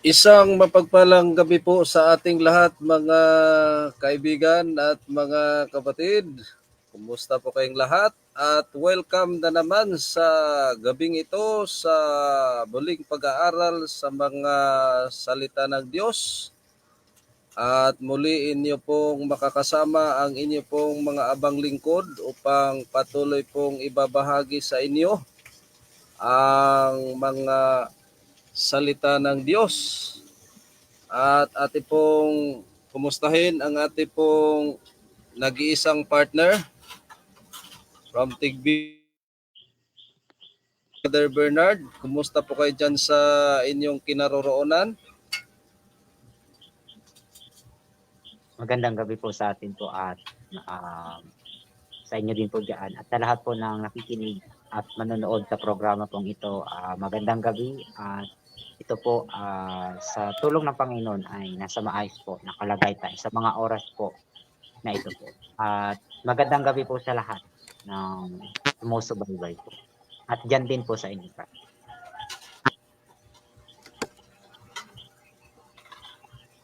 Isang mapagpalang gabi po sa ating lahat mga kaibigan at mga kapatid. Kumusta po kayong lahat? At welcome na naman sa gabing ito sa muling pag-aaral sa mga salita ng Diyos. At muli inyo pong makakasama ang inyo pong mga abang lingkod upang patuloy pong ibabahagi sa inyo ang mga salita ng Diyos. At ating pong kumustahin ang ating pong nag-iisang partner from Tigbi, Brother Bernard. Kumusta po kayo dyan sa inyong kinaroroonan? Magandang gabi po sa atin po at sa inyo din po dyan. At sa lahat po ng nakikinig at manonood sa programa pong ito, magandang gabi. At ito po sa tulong ng Panginoon ay nasa maayos po, nakalagay tayo sa mga oras po na ito po. At magandang gabi po sa lahat ng sumusubaybay po. At dyan din po sa inyo.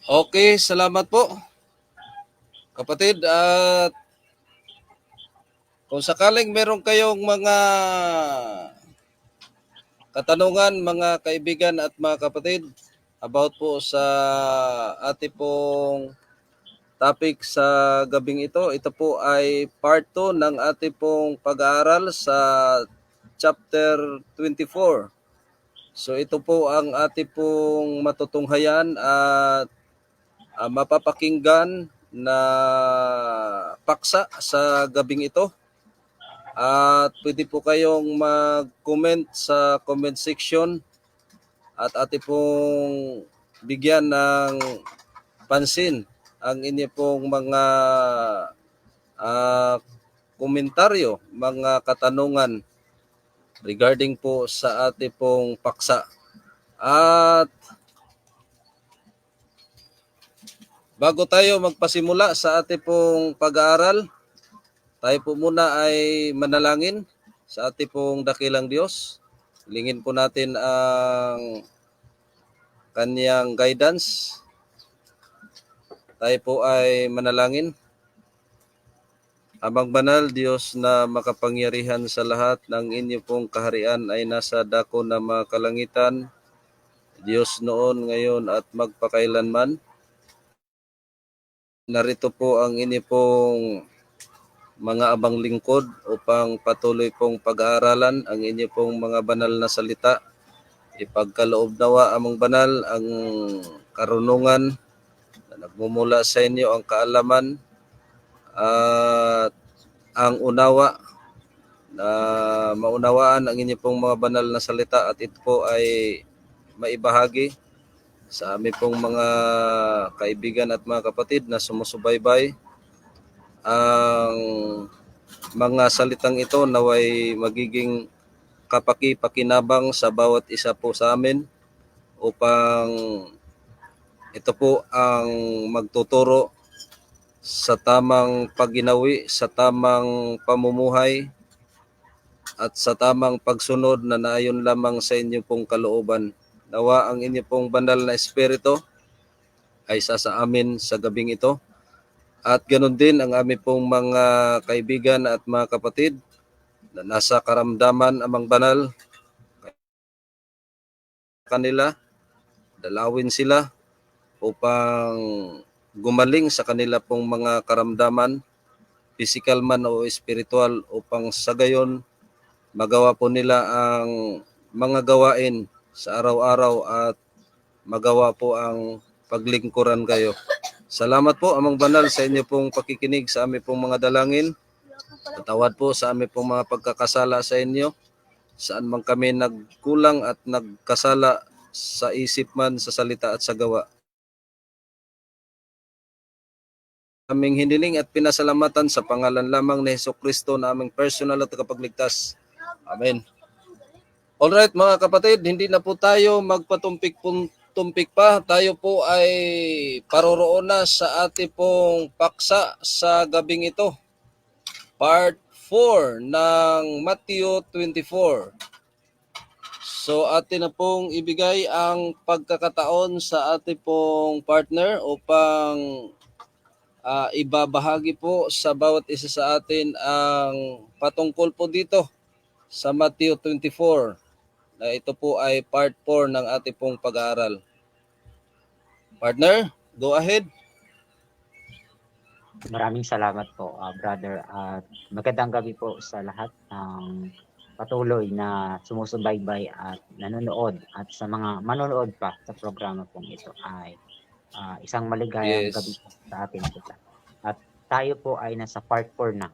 Okay, salamat po. Kapatid, at kung sakaling meron kayong mga katanungan, mga kaibigan at mga kapatid, about po sa ating pong topic sa gabing ito, ito po ay part 2 ng ating pong pag-aaral sa chapter 24. So ito po ang ating pong matutunghayan at mapapakinggan na paksa sa gabing ito. At pwede po kayong mag-comment sa comment section at ating pong bigyan ng pansin ang inyo pong mga komentaryo, mga katanungan regarding po sa ating pong paksa. At bago tayo magpasimula sa ating pong pag-aaral, tayo po muna ay manalangin sa ating pong dakilang Diyos. Hilingin po natin ang kanyang guidance. Tayo po ay manalangin. Amang banal, Diyos na makapangyarihan sa lahat, ng inyo pong kaharian ay nasa dako na mga kalangitan. Diyos noon, ngayon at magpakailanman. Narito po ang inyo pong mga abang lingkod upang patuloy pong pag-aaralan ang inyo pong mga banal na salita. Ipagkaloob nawa amang banal ang karunungan na nagmumula sa inyo, ang kaalaman at ang unawa na maunawaan ang inyo pong mga banal na salita at ito po ay maibahagi sa aming pong mga kaibigan at mga kapatid na sumusubaybay. Ang mga salitang ito naway magiging kapaki-pakinabang sa bawat isa po sa amin upang ito po ang magtuturo sa tamang pagginawi, sa tamang pamumuhay at sa tamang pagsunod na naayon lamang sa inyo pong kalooban. Nawa ang inyo pong banal na espiritu ay sa amin sa gabing ito. At ganoon din ang aming pong mga kaibigan at mga kapatid na nasa karamdaman amang banal. Kanila, dalawin sila upang gumaling sa kanila pong mga karamdaman, physical man o spiritual, upang sa gayon magawa po nila ang mga gawain sa araw-araw at magawa po ang paglingkuran kayo. Salamat po amang banal sa inyo pong pakikinig sa aming pong mga dalangin. Patawad po sa aming pong mga pagkakasala sa inyo, saan man kami nagkulang at nagkasala sa isip man, sa salita at sa gawa. Aming hiniling at pinasalamatan sa pangalan lamang ni Jesucristo na aming personal at tagapagligtas. Amen. Alright mga kapatid, hindi na po tayo magpatumpik pa. Tayo po ay paroroon na sa ating pong paksa sa gabing ito. Part 4 ng Matthew 24. So atin na pong ibigay ang pagkakataon sa ating pong partner upang ibabahagi po sa bawat isa sa atin ang patungkol po dito sa Matthew 24 na ito po ay part 4 ng ating pong pag-aaral. Partner, go ahead. Maraming salamat po, brother. At magandang gabi po sa lahat ng patuloy na sumusubaybay at nanonood, at sa mga manonood pa sa programa pong ito ay isang maligayang gabi Yes. po sa atin sila. At tayo po ay nasa part 4 na,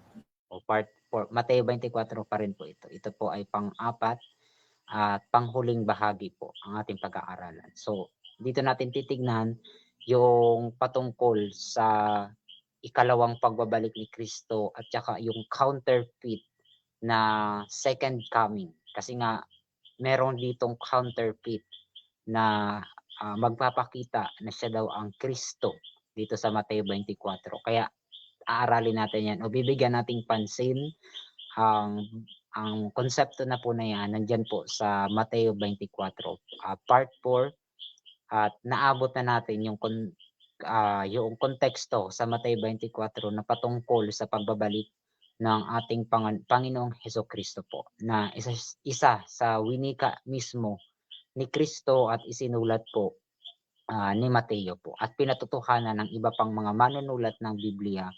o part 4. Mateo 24 pa rin po ito. Ito po ay pang-apat at panghuling bahagi po ang ating pag-aaralan. So, dito natin titignan yung patungkol sa ikalawang pagbabalik ni Kristo at saka yung counterfeit na second coming. Kasi nga meron ditong counterfeit na magpapakita na siya daw ang Kristo dito sa Mateo 24. Kaya aaralin natin yan o bibigyan nating pansin ang konsepto na po na yan nandyan po sa Mateo 24, part 4, at naabot na natin yung konteksto sa Mateo 24 na patungkol sa pagbabalik ng ating Panginoong Hesukristo po, na isa sa winika mismo ni Kristo at isinulat po ni Mateo po, at pinatotohanan ng iba pang mga manunulat ng Biblia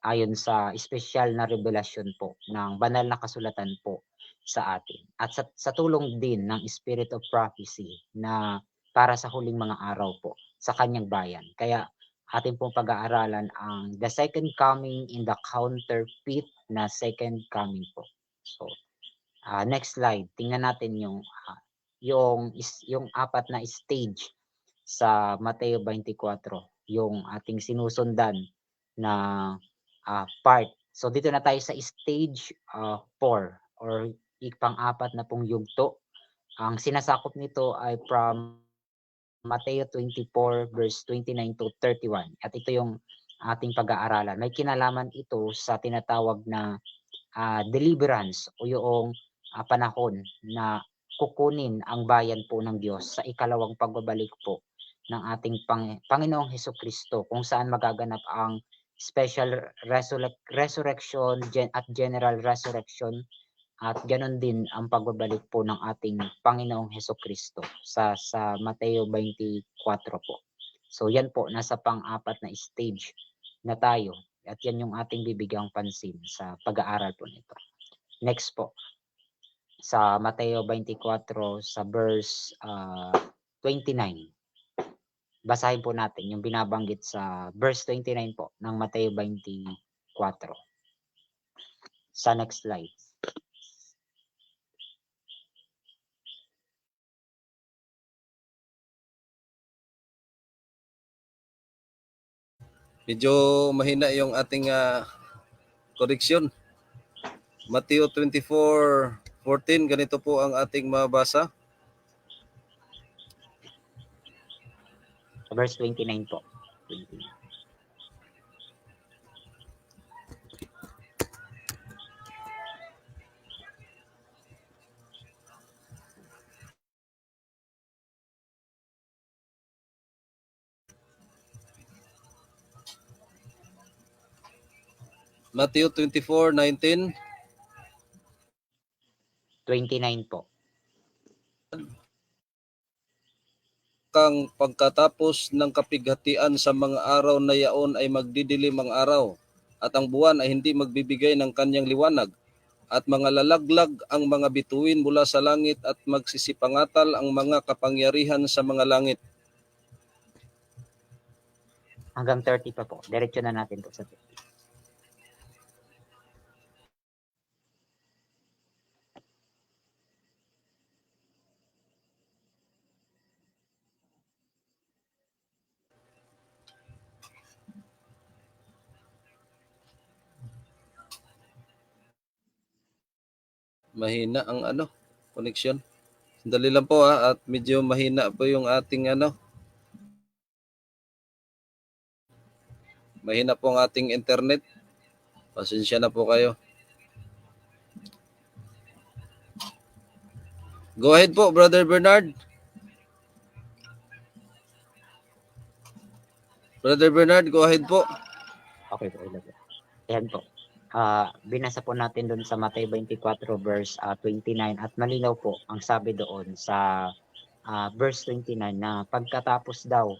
ayon sa espesyal na revelasyon po ng banal na kasulatan po sa atin, at sa tulong din ng Spirit of Prophecy na para sa huling mga araw po sa kanyang bayan. Kaya atin pong pag-aaralan ang the second coming in the counterfeit na second coming po. So, next slide. Tingnan natin yung apat na stage sa Mateo 24, yung ating sinusundan na part. So dito na tayo sa stage 4 or pang-apat na pong yugto. Ang sinasakop nito ay from Mateo 24 verse 29 to 31. At ito yung ating pag-aaralan. May kinalaman ito sa tinatawag na deliverance o yung panahon na kukunin ang bayan po ng Diyos sa ikalawang pagbabalik po ng ating Panginoong Hesukristo, kung saan magaganap ang special resurrection at general resurrection, at ganon din ang pagbabalik po ng ating Panginoong Hesukristo sa Mateo 24 po. So yan po, nasa pang-apat na stage na tayo, at yan yung ating bibigyang pansin sa pag-aaral po nito. Next po, sa Mateo 24 sa verse 29. Basahin po natin yung binabanggit sa verse 29 po ng Mateo 24. Sa next slide. Medyo mahina yung ating koreksyon. Mateo 24:14, ganito po ang ating mabasa. Verse 29 po. 29. Matthew 24:19. 29 po. Kang pagkatapos ng kapighatian sa mga araw na yaon ay magdidilim ang araw, at ang buwan ay hindi magbibigay ng kanyang liwanag, at mga lalaglag ang mga bituin mula sa langit, at magsisipangatal ang mga kapangyarihan sa mga langit. Hanggang 30 pa po. Diretso na natin po sa 30. Mahina ang connection. Sandali lang po at medyo mahina po yung ating mahina po ang ating internet. Pasensya na po kayo. Go ahead po, Brother Bernard. Brother Bernard, go ahead po. Okay po, ilo po. Ayan po. Binasa po natin doon sa Mateo 24 verse 29 at malinaw po ang sabi doon sa verse 29 na pagkatapos daw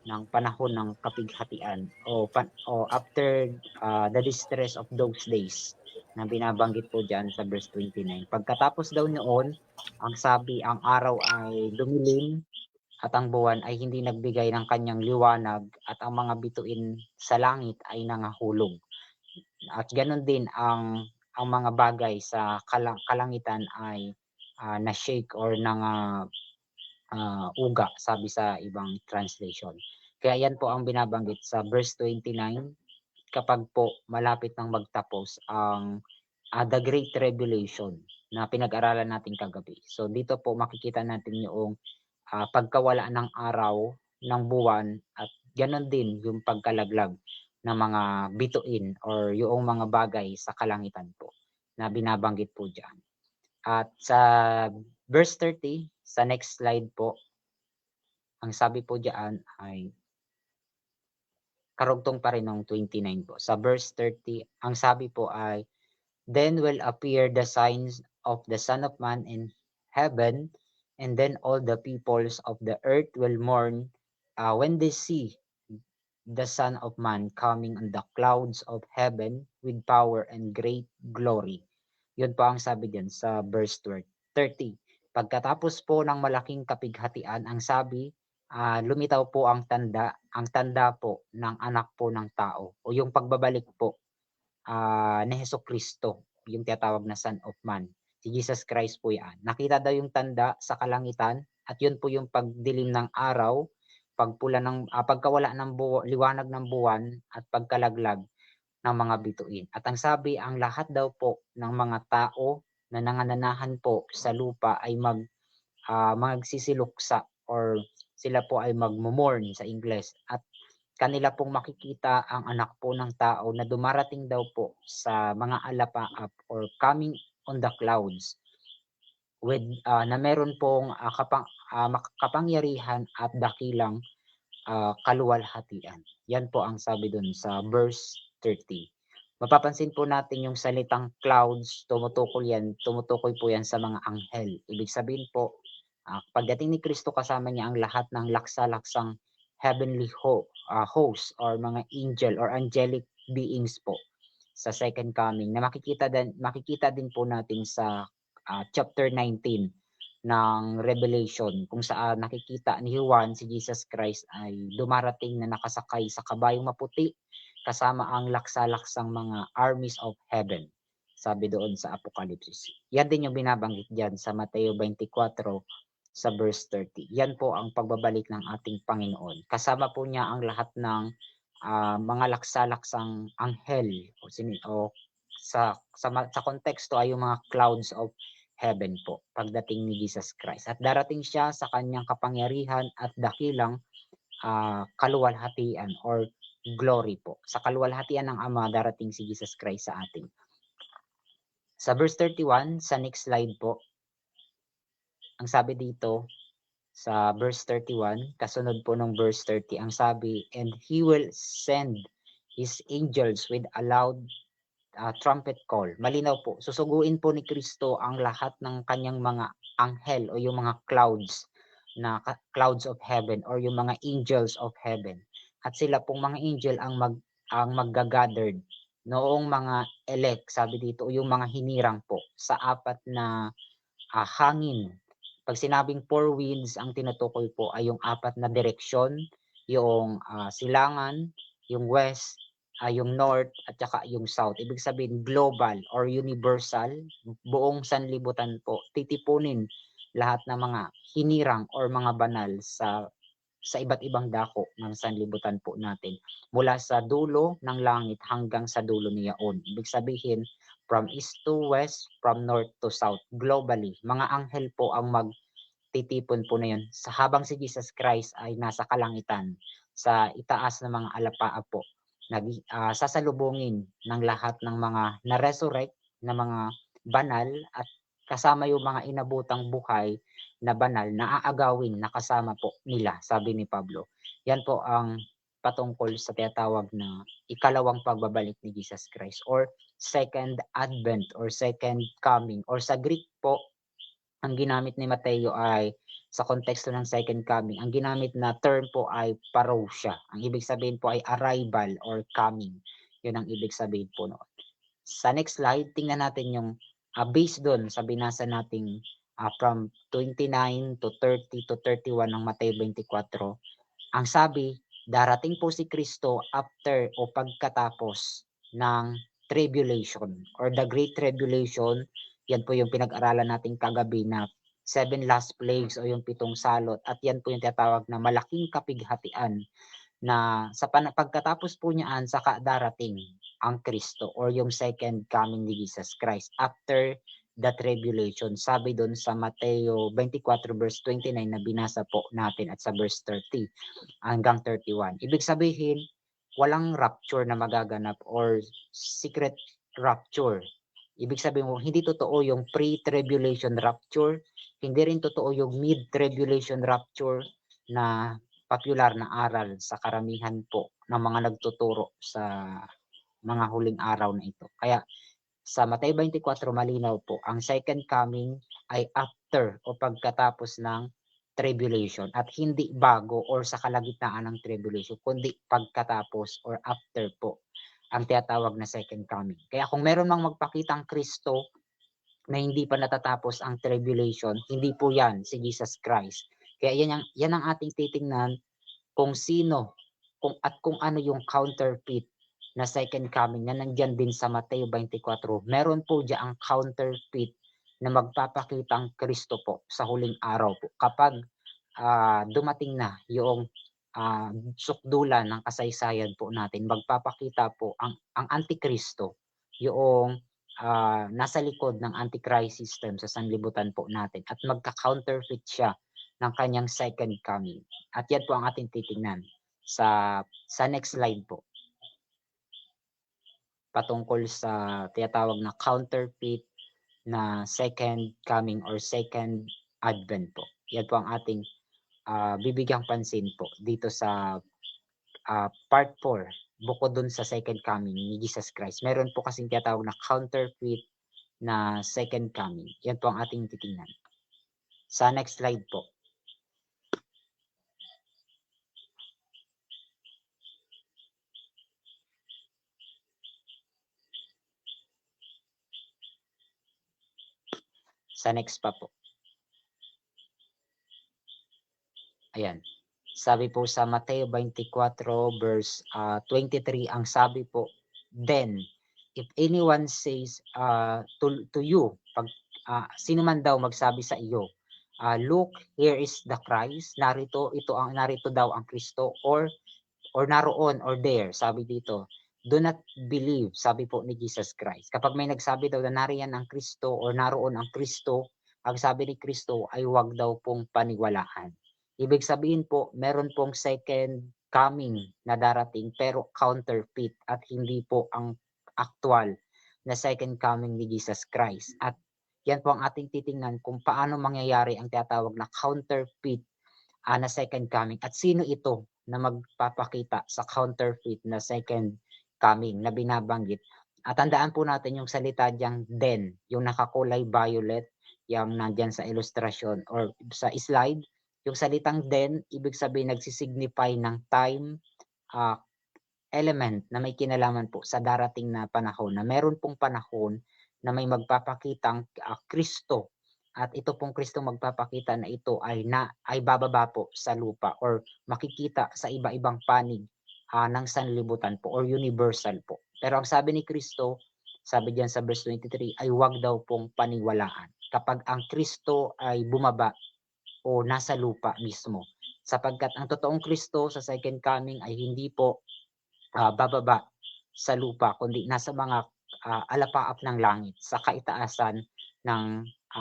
ng panahon ng kapighatian o after the distress of those days na binabanggit po diyan sa verse 29. Pagkatapos daw noon, ang sabi, ang araw ay dumilim at ang buwan ay hindi nagbigay ng kanyang liwanag at ang mga bituin sa langit ay nangahulog. At ganoon din ang mga bagay sa kalangitan ay na-shake or uga, sabi sa ibang translation. Kaya yan po ang binabanggit sa verse 29 kapag po malapit nang magtapos ang the Great Tribulation na pinag-aralan natin kagabi. So dito po makikita natin yung pagkawala ng araw, ng buwan at ganon din yung pagkalaglag ng mga bituin or yung mga bagay sa kalangitan po na binabanggit po diyan. At sa verse 30, sa next slide po, ang sabi po diyan ay karugtong pa rin ng 29 po. Sa verse 30, ang sabi po ay, "Then will appear the signs of the Son of Man in heaven, and then all the peoples of the earth will mourn when they see the Son of Man coming on the clouds of heaven with power and great glory." Yun po ang sabi diyan sa verse 30. Pagkatapos po ng malaking kapighatian, ang sabi, lumitaw po ang tanda po ng anak po ng tao o yung pagbabalik po ni Hesukristo, yung tinatawag na Son of Man. Si Jesus Christ po yan. Nakita daw yung tanda sa kalangitan at yun po yung pagdilim ng araw, pagkawala ng liwanag ng buwan at pagkalaglag ng mga bituin. At ang sabi, ang lahat daw po ng mga tao na nangananahan po sa lupa ay magsisiluksa or sila po ay magmumorn sa Ingles at kanila pong makikita ang anak po ng tao na dumarating daw po sa mga alapaap or coming on the clouds with na meron pong kapangyarihan at dakilang kaluwalhatian. Yan po ang sabi dun sa verse 30. Mapapansin po natin yung salitang clouds, tumutukoy po yan sa mga anghel. Ibig sabihin po, pagdating ni Kristo kasama niya ang lahat ng laksa-laksang heavenly host or mga angel or angelic beings po sa second coming na makikita din po natin sa chapter 19 ng Revelation kung saan nakikita ni Juan si Jesus Christ ay dumarating na nakasakay sa kabayong maputi kasama ang laksa-laksang mga armies of heaven. Sabi doon sa Apocalypse. Yan din yung binabanggit diyan sa Mateo 24 sa verse 30. Yan po ang pagbabalik ng ating Panginoon. Kasama po niya ang lahat ng mga laksa-laksang anghel o sa konteksto ay yung mga clouds of heaven po pagdating ni Jesus Christ. At darating siya sa kanyang kapangyarihan at dakilang kaluwalhatian or glory po. Sa kaluwalhatian ng Ama darating si Jesus Christ sa atin. Sa verse 31, sa next slide po, ang sabi dito sa verse 31, kasunod po ng verse 30, ang sabi, "And He will send His angels with a loud trumpet call." Malinaw po, susuguin po ni Kristo ang lahat ng kanyang mga anghel o yung mga clouds of heaven or yung mga angels of heaven. At sila pong mga angel ang magga-gathered noong mga elect, sabi dito, yung mga hinirang po sa apat na hangin. Pag sinabing four winds, ang tinutukoy po ay yung apat na direksyon, yung silangan, yung west, yung north, at saka yung south. Ibig sabihin global or universal, buong sanlibutan po, titipunin lahat ng mga hinirang or mga banal sa iba't ibang dako ng sanlibutan po natin. Mula sa dulo ng langit hanggang sa dulo ni Yaon. Ibig sabihin, from east to west, from north to south, globally. Mga anghel po ang magtitipon po na yun. Habang si Jesus Christ ay nasa kalangitan, sa itaas ng mga alapaa po, sasalubungin ng lahat ng mga na-resurrect na mga banal at kasama yung mga inabutang buhay na banal na aagawin na kasama po nila, sabi ni Pablo. Yan po ang patungkol sa tinatawag na ikalawang pagbabalik ni Jesus Christ or second advent or second coming, or sa Greek po ang ginamit ni Mateo ay sa konteksto ng second coming, ang ginamit na term po ay parousia. Ang ibig sabihin po ay arrival or coming. Yun ang ibig sabihin po noon. Sa next slide, tingnan natin yung based doon sa binasa nating from 29 to 30 to 31 ng Mateo 24. Ang sabi, darating po si Kristo after o pagkatapos ng tribulation or the great tribulation. Yan po yung pinag-aralan natin kagabi na 7 last plagues o yung 7 salot, at yan po yung tinatawag na malaking kapighatian na sa pagkatapos po niyaan saka darating ang Kristo or yung second coming ni Jesus Christ after the tribulation. Sabi doon sa Mateo 24 verse 29 na binasa po natin at sa verse 30 hanggang 31. Ibig sabihin, walang rapture na magaganap or secret rapture. Ibig sabihin mo, hindi totoo yung pre-tribulation rapture, hindi rin totoo yung mid-tribulation rapture na popular na aral sa karamihan po ng mga nagtuturo sa mga huling araw na ito. Kaya sa Mateo 24 malinaw po, ang second coming ay after o pagkatapos ng tribulation at hindi bago or sa kalagitnaan ng tribulation, kundi pagkatapos or after po ang tinatawag na second coming. Kaya kung meron mang magpakitang Kristo na hindi pa natatapos ang tribulation, hindi po yan si Jesus Christ. Kaya yan ang ating titingnan kung sino at kung ano yung counterfeit na second coming na nandyan din sa Mateo 24. Meron po dyan ang counterfeit na magpapakitang Kristo po sa huling araw po kapag dumating na yung sukdulan ng kasaysayan po natin. Magpapakita po ang Antikristo, yung nasa likod ng Antichrist system sa sanlibutan po natin, at magka-counterfeit siya ng kanyang second coming. At yan po ang ating titingnan sa next slide po. Patungkol sa tinatawag na counterfeit na second coming or second advent po. Yan po ang ating bibigyang pansin po dito sa part 4, bukod dun sa second coming ni Jesus Christ. Meron po kasing tinatawag na counterfeit na second coming. Yan po ang ating titingnan. Sa next slide po. Sa next pa po. Ayan. Sabi po sa Mateo 24 verse 23, ang sabi po, then if anyone says to you, pag sino man daw magsabi sa iyo, look, here is the Christ, narito daw ang Kristo, or naroon or there, sabi dito, do not believe, sabi po ni Jesus Christ. Kapag may nagsabi daw na nariyan ang Kristo or naroon ang Kristo, ang sabi ni Kristo ay huwag daw pong paniwalaan. Ibig sabihin po, meron pong second coming na darating pero counterfeit at hindi po ang actual na second coming ni Jesus Christ. At yan po ang ating titingnan kung paano mangyayari ang tinatawag na counterfeit na second coming at sino ito na magpapakita sa counterfeit na second coming na binabanggit. At tandaan po natin yung salita diyang then, yung nakakulay violet, yung nandyan sa ilustrasyon or sa slide. Yung salitang then, ibig sabihin nagsisignify ng time element na may kinalaman po sa darating na panahon, na meron pong panahon na may magpapakitang Kristo. At ito pong Kristo magpapakita na ito ay bababa po sa lupa or makikita sa iba-ibang panig ng sanlibutan po or universal po. Pero ang sabi ni Kristo, sabi diyan sa verse 23, ay huwag daw pong paniwalaan kapag ang Kristo ay bumaba o nasa lupa mismo. Sapagkat ang totoong Kristo sa second coming ay hindi po bababa sa lupa, kundi nasa mga alapaap ng langit, sa kaitaasan ng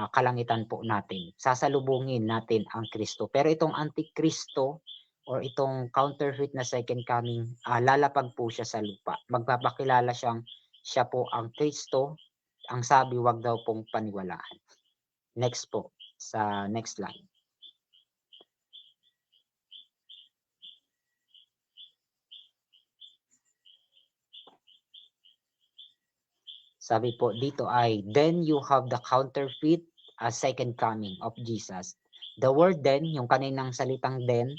kalangitan po natin. Sasalubungin natin ang Kristo. Pero itong Antikristo or itong counterfeit na second coming, lalapag po siya sa lupa. Magpapakilala siya po ang Kristo. Ang sabi, wag daw pong paniwalaan. Next po, sa next slide. Sabi po dito ay, then you have the counterfeit second coming of Jesus. The word then, yung kaninang salitang then,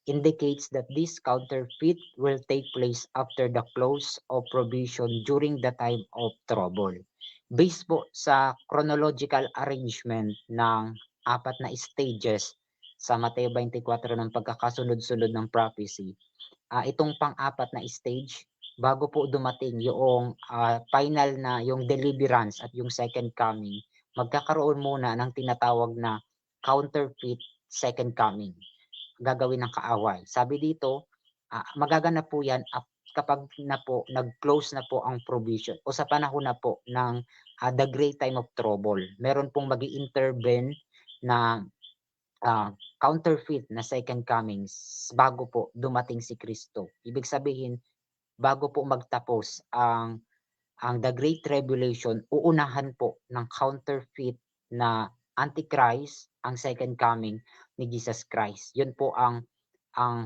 indicates that this counterfeit will take place after the close of provision during the time of trouble. Based po sa chronological arrangement ng apat na stages sa Mateo 24 ng pagkakasunod-sunod ng prophecy, itong pang-apat na stage bago po dumating yung final na yung deliverance at yung second coming, magkakaroon muna ng tinatawag na counterfeit second coming. Gagawin ng kaaway. Sabi dito, magaganap po yan kapag na po nag-close na po ang provision o sa panahon na po ng the great time of trouble. Meron pong magi-intervene na counterfeit na second coming bago po dumating si Kristo. Ibig sabihin, bago po magtapos ang the great tribulation, uunahan po ng counterfeit na antichrist ang second coming ni Jesus Christ. Yun po ang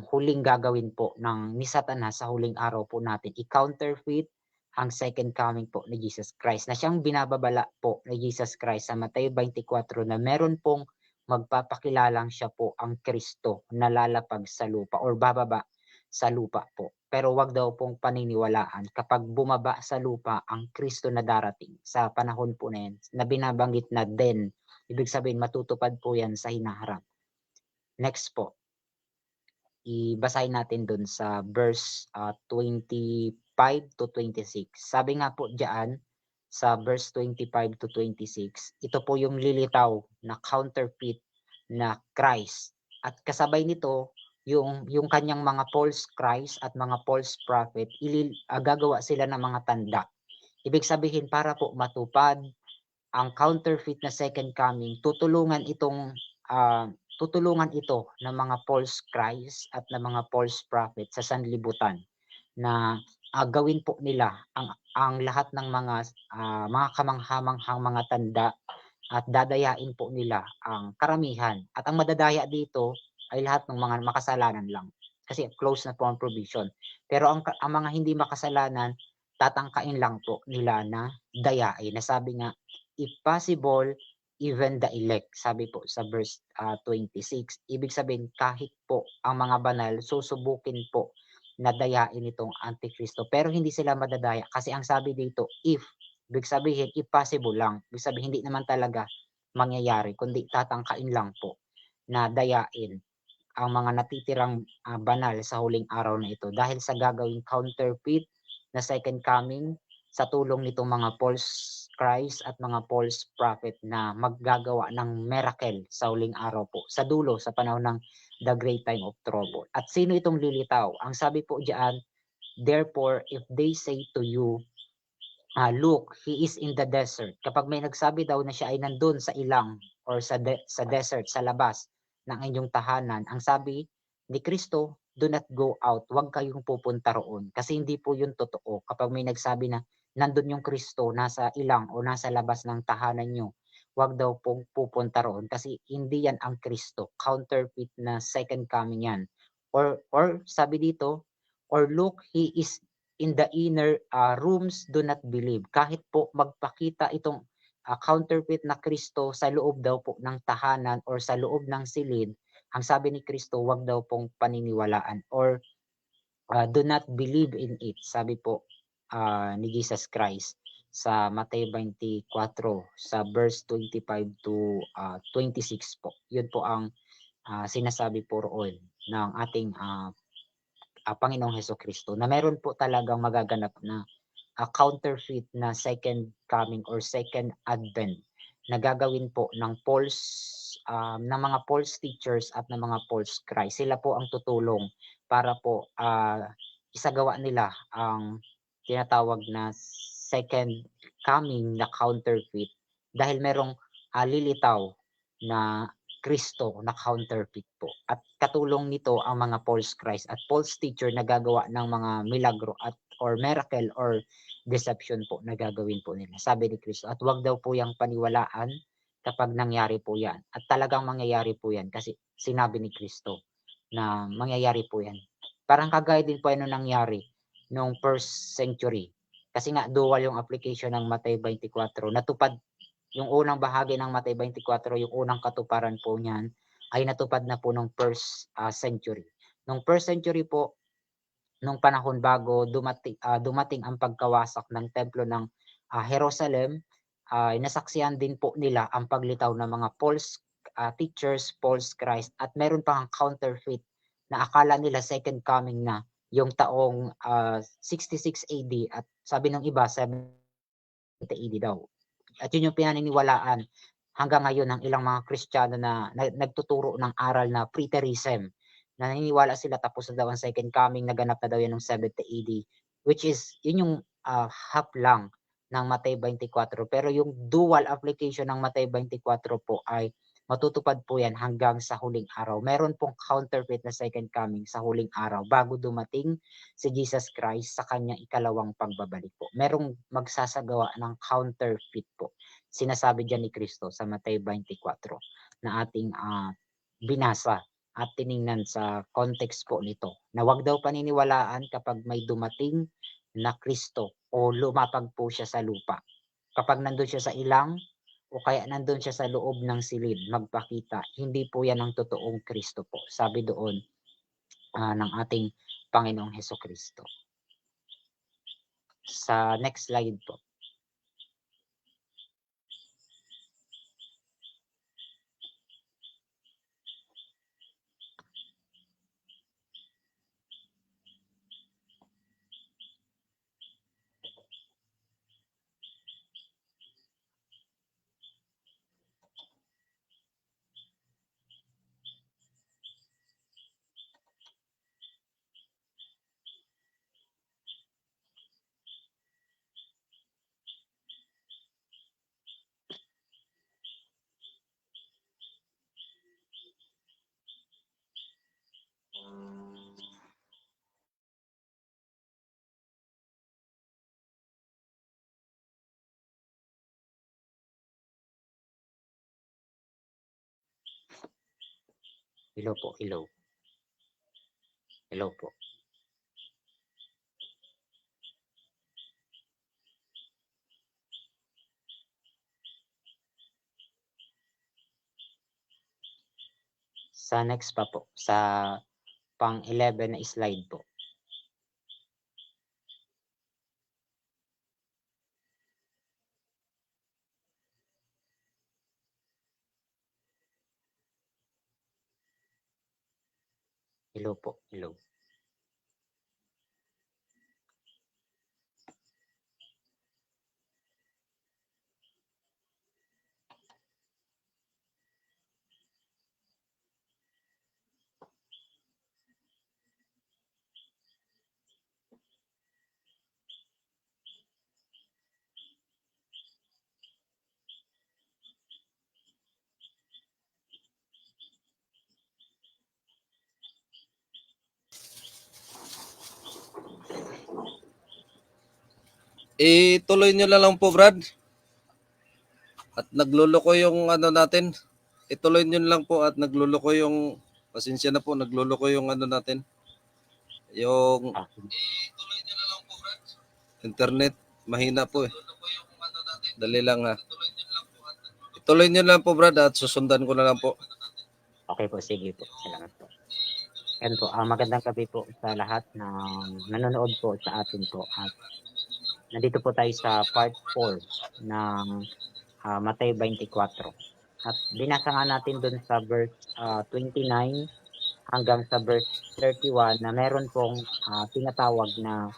huling gagawin po ng ni Satanas sa huling araw po natin. I-counterfeit ang second coming po ni Jesus Christ na siyang binababala po ni Jesus Christ sa Mateo 24 na meron pong magpapakilalang siya po ang Kristo na lalapag sa lupa or bababa sa lupa po. Pero wag daw pong paniniwalaan kapag bumaba sa lupa ang Kristo na darating sa panahon po na yan, na binabanggit na then, ibig sabihin matutupad po yan sa hinaharap. Next po. Ibasahin natin dun sa verse 25 to 26. Sabi nga po diyan sa verse 25 to 26, ito po yung lilitaw na counterfeit na Christ. At kasabay nito, yung kanyang mga false Christ at mga false prophet, gagawa sila ng mga tanda. Ibig sabihin, para po matupad ang counterfeit na second coming, tutulungan ito ng mga false Christ at ng mga false prophet sa sanlibutan na gawin po nila ang lahat ng mga kamanghamanghang mga tanda at dadayain po nila ang karamihan. At ang madadaya dito ay lahat ng mga makasalanan lang. Kasi close na po ang provision. Pero ang mga hindi makasalanan, tatangkain lang po nila na dayain. Nasabi nga, if possible, even the elect. Sabi po sa verse 26. Ibig sabihin, kahit po ang mga banal, susubukin po na dayain itong Antikristo. Pero hindi sila madadaya kasi ang sabi dito, if, ibig sabihin, if possible lang. Ibig sabihin, hindi naman talaga mangyayari, kundi tatangkain lang po na dayain ang mga natitirang banal sa huling araw na ito dahil sa gagawing counterfeit na second coming sa tulong nitong mga false Christ at mga false prophet na maggagawa ng miracle sa huling araw po sa dulo sa panahon ng the great time of trouble. At sino itong lilitaw? Ang sabi po diyan, therefore if they say to you, look, he is in the desert. Kapag may nagsabi daw na siya ay nandun sa ilang or sa desert, sa labas ng inyong tahanan, ang sabi ni Kristo, do not go out. Huwag kayong pupunta roon. Kasi hindi po yun totoo. Kapag may nagsabi na nandun yung Kristo, nasa ilang o nasa labas ng tahanan nyo, huwag daw pong pupunta roon. Kasi hindi yan ang Kristo. Counterfeit na second coming yan. Or sabi dito, or look, he is in the inner rooms, do not believe. Kahit po magpakita itong counterfeit na Kristo sa loob daw po ng tahanan or sa loob ng silid, ang sabi ni Kristo, wag daw pong paniniwalaan or do not believe in it. Sabi po ni Jesus Christ sa Mateo 24 sa verse 25 to 26 po. Yun po ang sinasabi po roon ng ating Panginoong Hesukristo na meron po talagang magaganap na counterfeit na second coming or second advent na gagawin po ng ng mga false teachers at ng mga false Christ. Sila po ang tutulong para po isagawa nila ang tinatawag na second coming na counterfeit dahil merong lilitaw na Kristo na counterfeit po. At katulong nito ang mga false Christ at false teacher na gagawa ng mga milagro at or miracle or deception po na gagawin po nila. Sabi ni Kristo, at wag daw po yung paniwalaan kapag nangyari po yan. At talagang mangyayari po yan kasi sinabi ni Kristo na mangyayari po yan. Parang kagaya din po ano nangyari noong first century. Kasi nga dual yung application ng Mateo 24. Natupad yung unang bahagi ng Mateo 24, yung unang katuparan po niyan ay natupad na po nung first century. Nung first century po, nung panahon bago dumating ang pagkawasak ng templo ng Jerusalem, ay nasaksihan din po nila ang paglitaw ng mga false teachers, false Christ, at meron pang counterfeit na akala nila second coming na yung taong 66 AD at sabi ng iba 70 AD daw. At yun yung pinaniniwalaan hanggang ngayon ng ilang mga Kristiyano na nagtuturo ng aral na preterism. Naniniwala sila tapos na daw ang second coming, naganap na daw yan ng 70 AD, which is yun yung half lang ng Mateo 24. Pero yung dual application ng Mateo 24 po ay matutupad po yan hanggang sa huling araw. Meron pong counterfeit na second coming sa huling araw bago dumating si Jesus Christ sa kanyang ikalawang pagbabalik po. Merong magsasagawa ng counterfeit po. Sinasabi dyan ni Kristo sa Mateo 24 na ating binasa at tiningnan sa context po nito. Na wag daw paniniwalaan kapag may dumating na Kristo o lumapag po siya sa lupa. Kapag nandun siya sa ilang o kaya nandun siya sa loob ng silid magpakita, hindi po yan ang totoong Kristo po. Sabi doon ng ating Panginoong Hesukristo. Sa next slide po. Hello po, hello. Hello po. Sa next pa po, sa pang 11 na slide po. Hello po, hello. Ituloy nyo na lang po, Brad. At nagluloko yung ano natin. Ituloy nyo lang po at nagluloko yung, pasensya na po, nagluloko yung ano natin. Yung internet, mahina po eh. Dali lang ha. Ituloy nyo lang po, Brad, at susundan ko na lang po. Okay po, sige po. Salamat po. Yan po, magandang gabi po sa lahat ng nanonood po sa atin po. At nandito po tayo sa part 4 ng Mateo 24. At binasa nga natin dun sa verse 29 hanggang sa verse 31 na meron pong tinatawag na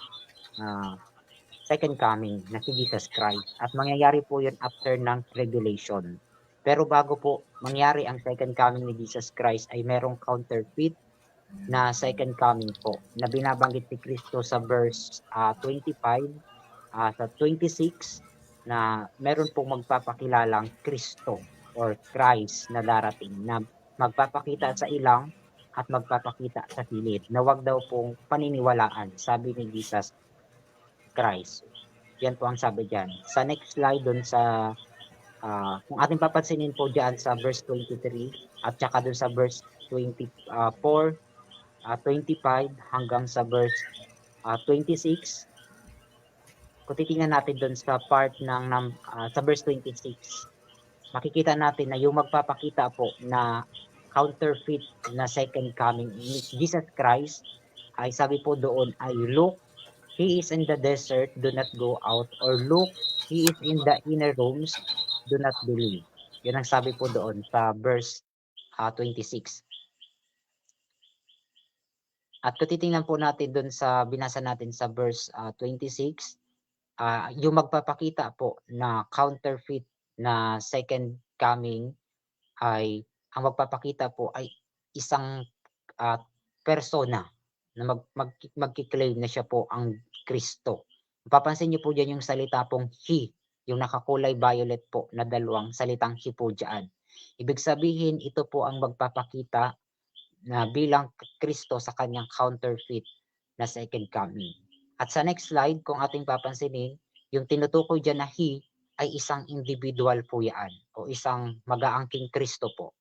second coming na si Jesus Christ. At mangyayari po yun after ng tribulation. Pero bago po mangyari ang second coming ni Jesus Christ ay merong counterfeit na second coming po na binabanggit ni Kristo sa verse 25 sa 26 na meron pong magpapakilalang Kristo or Christ na darating na magpapakita sa ilang at magpapakita sa silid na wag daw pong paniniwalaan, sabi ni Jesus Christ. Yan po ang sabi dyan. Sa next slide dun sa Kung ating papansinin po diyan sa verse 23 at saka dun sa verse 24, 25 hanggang sa verse 26, kung titingnan natin dun sa part sa verse 26, makikita natin na yung magpapakita po na counterfeit na second coming ni Jesus Christ ay sabi po doon ay, "Look, he is in the desert, do not go out," or "Look, he is in the inner rooms, do not believe." Yun ang sabi po doon sa verse 26. At kung titingnan po natin doon sa binasa natin sa verse 26, yung magpapakita po na counterfeit na second coming ay ang magpapakita po ay isang persona na magki-claim na siya po ang Kristo. Mapapansin niyo po diyan yung salita pong he, yung nakakulay violet po na dalawang salitang he po diyan. Ibig sabihin ito po ang magpapakita na bilang Kristo sa kanyang counterfeit na second coming. At sa next slide, kung ating papansinin, yung tinutukoy diyan na he ay isang individual po yan o isang mag-aangking Kristo po.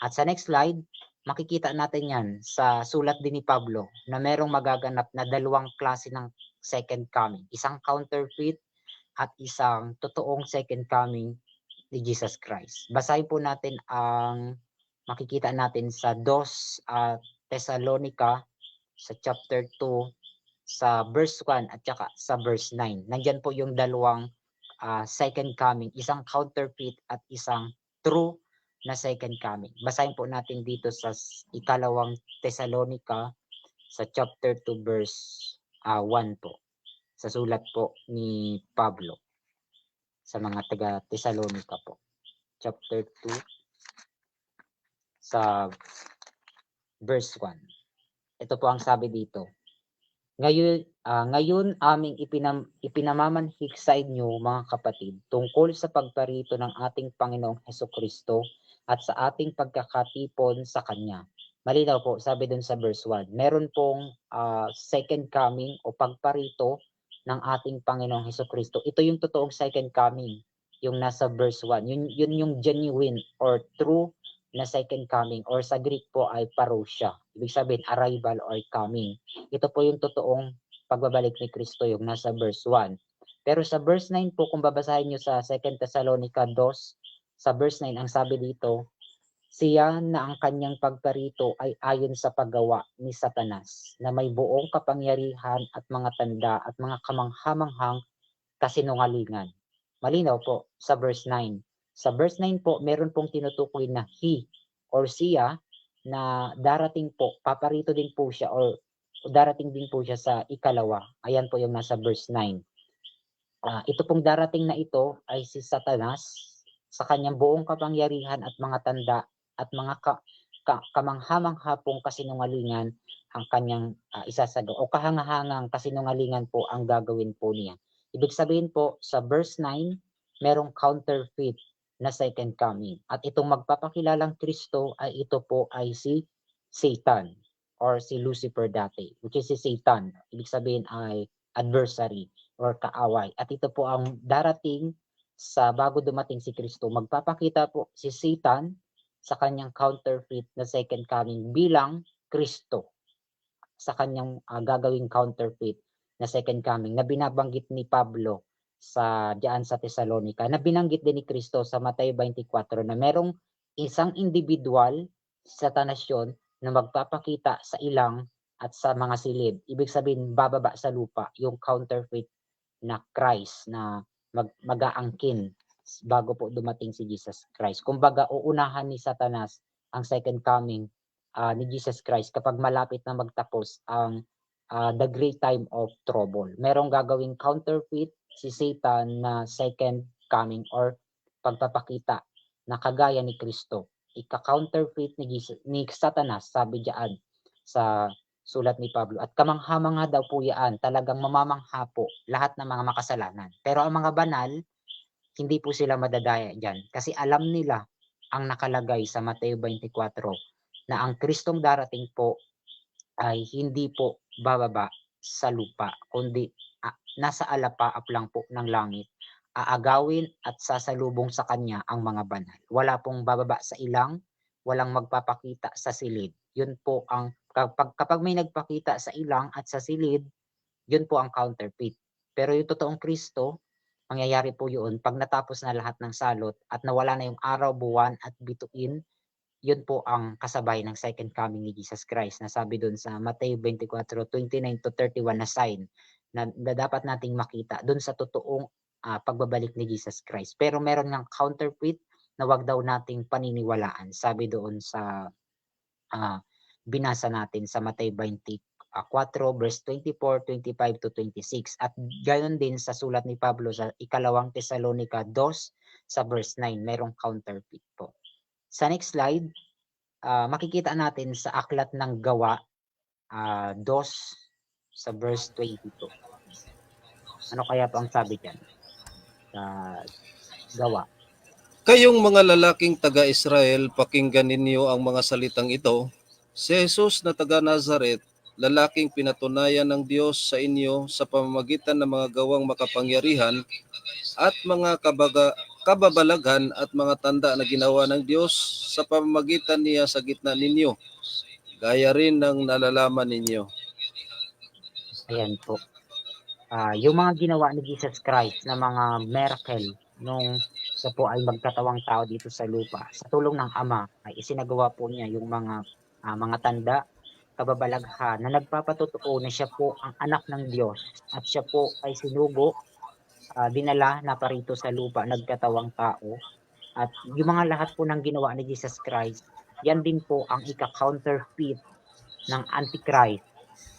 At sa next slide, makikita natin yan sa sulat din ni Pablo na merong magaganap na dalawang klase ng second coming. Isang counterfeit at isang totoong second coming ni Jesus Christ. Basahin po natin ang makikita natin sa 2 Thessalonica sa chapter 2 sa verse 1 at saka sa verse 9. Nandyan po yung dalawang second coming, isang counterfeit at isang true na second coming. Basahin po natin dito sa ikalawang Thessalonica sa chapter 2 verse 1 po. Sa sulat po ni Pablo sa mga taga Thessalonica po. Chapter 2 sa verse 1. Ito po ang sabi dito. Ngayon aming ipinamamanhik sa inyo mga kapatid tungkol sa pagparito ng ating Panginoong Hesukristo at sa ating pagkakatipon sa Kanya. Malinaw po, sabi dun sa verse 1, meron pong second coming o pagparito ng ating Panginoong Hesukristo. Ito yung totoong second coming, yung nasa verse 1. Yun yung genuine or true na second coming, or sa Greek po ay parousia. Ibig sabihin arrival or coming. Ito po yung totoong pagbabalik ni Kristo, yung nasa verse 1. Pero sa verse 9 po, kung babasahin nyo sa 2 Thessalonica 2, sa verse 9, ang sabi dito, siya na ang kanyang pagparito ay ayon sa paggawa ni Satanas, na may buong kapangyarihan at mga tanda at mga kamanghamanghang kasinungalingan. Malinaw po sa verse 9. Sa verse 9 po, meron pong tinutukoy na he or siya na darating po, paparito din po siya or darating din po siya sa ikalawa. Ayan po yung nasa verse 9. Ito pong darating na ito ay si Satanas sa kanyang buong kapangyarihan at mga tanda at mga kamanghamangha pong kasinungalingan ang kanyang isasagawa o kahangahangang kasinungalingan po ang gagawin po niya. Ibig sabihin po sa verse 9, merong counterfeit na second coming. At itong magpapakilalang Kristo ay ito po ay si Satan or si Lucifer dati, which is si Satan. Ibig sabihin ay adversary or kaaway. At ito po ang darating sa bago dumating si Kristo. Magpapakita po si Satan sa kanyang counterfeit na second coming bilang Kristo sa kanyang gagawing counterfeit na second coming na binabanggit ni Pablo sa diyan sa Thessalonica, na binanggit din ni Kristo sa Mateo 24 na merong isang individual sa tanasyon na magpapakita sa ilang at sa mga silid. Ibig sabihin bababa sa lupa yung counterfeit na Christ na mag-aangkin bago po dumating si Jesus Christ. Kumbaga uunahan ni Satanas ang second coming ni Jesus Christ kapag malapit na magtapos ang the great time of trouble. Merong gagawing counterfeit si Satan na second coming or pagpapakita na kagaya ni Kristo. Ika-counterfeit ni Satanas, sabi diyan sa sulat ni Pablo. At kamangha-mangha daw po yan, talagang mamamangha po lahat ng mga makasalanan. Pero ang mga banal, hindi po sila madadaya diyan kasi alam nila ang nakalagay sa Mateo 24 na ang Kristong darating po ay hindi po bababa sa lupa kundi nasa alapaap lang po ng langit aagawin at sasalubong sa kanya ang mga banal. Wala pong bababa sa ilang, walang magpapakita sa silid. Yun po ang kapag may nagpakita sa ilang at sa silid, yun po ang counterfeit. Pero yung totoong Kristo, mangyayari po yun pag natapos na lahat ng salot at nawala na yung araw, buwan at bituin, yun po ang kasabay ng second coming ni Jesus Christ na sabi doon sa Mateo 24:29 to 31 na sign na dapat nating makita doon sa totoong pagbabalik ni Jesus Christ. Pero meron ngang counterfeit na wag daw nating paniniwalaan. Sabi doon sa binasa natin sa Mateo 24 verse 24, 25 to 26 at gayon din sa sulat ni Pablo sa ikalawang Tesalonica 2 sa verse 9 merong counterfeit po. Sa next slide, makikita natin sa aklat ng Gawa 2 sa verse 22. Ano kaya po ang sabi diyan sa Gawa? Kayong mga lalaking taga-Israel, pakinggan ninyo ang mga salitang ito. Si Jesus na taga-Nazaret, lalaking pinatunayan ng Diyos sa inyo sa pamamagitan ng mga gawang makapangyarihan at mga kababalaghan at mga tanda na ginawa ng Diyos sa pamamagitan niya sa gitna ninyo, gaya rin ng nalalaman ninyo. Ayan po. Yung mga ginawa ni Jesus Christ na mga miracle nung siya po ay magkatawang tao dito sa lupa, sa tulong ng Ama ay isinagawa po niya yung mga tanda, kababalaghan na nagpapatotoo na siya po ang anak ng Diyos at siya po ay sinugo, dinala na parito sa lupa, nagkatawang tao. At yung mga lahat po ng ginawa ni Jesus Christ, yan din po ang ika-counterfeit ng Antichrist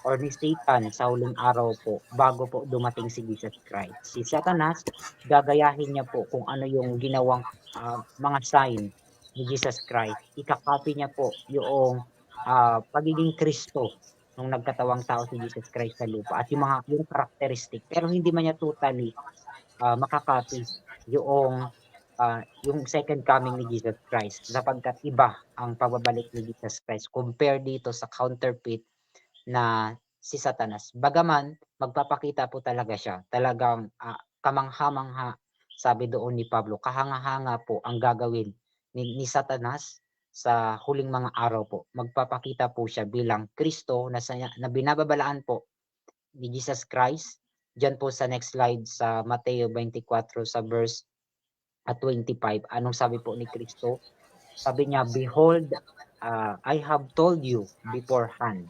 or ni Satan sa huling araw po bago po dumating si Jesus Christ. Si Satanas, gagayahin niya po kung ano yung ginawang mga sign ni Jesus Christ. Ika-copy niya po yung pagiging Kristo nung nagkatawang tao si Jesus Christ sa lupa at yung characteristic. Pero hindi man niya totally makakopy yung second coming ni Jesus Christ sapagkat iba ang pagbabalik ni Jesus Christ compare dito sa counterfeit na si Satanas. Bagaman magpapakita po talaga siya, talagang kamangha-mangha, sabi doon ni Pablo, kahanga-hanga po ang gagawin ni Satanas sa huling mga araw po. Magpapakita po siya bilang Kristo na binababalaan po ni Jesus Christ. Diyan po sa next slide sa Mateo 24 sa verse 25. Anong sabi po ni Kristo? Sabi niya, "Behold, I have told you beforehand."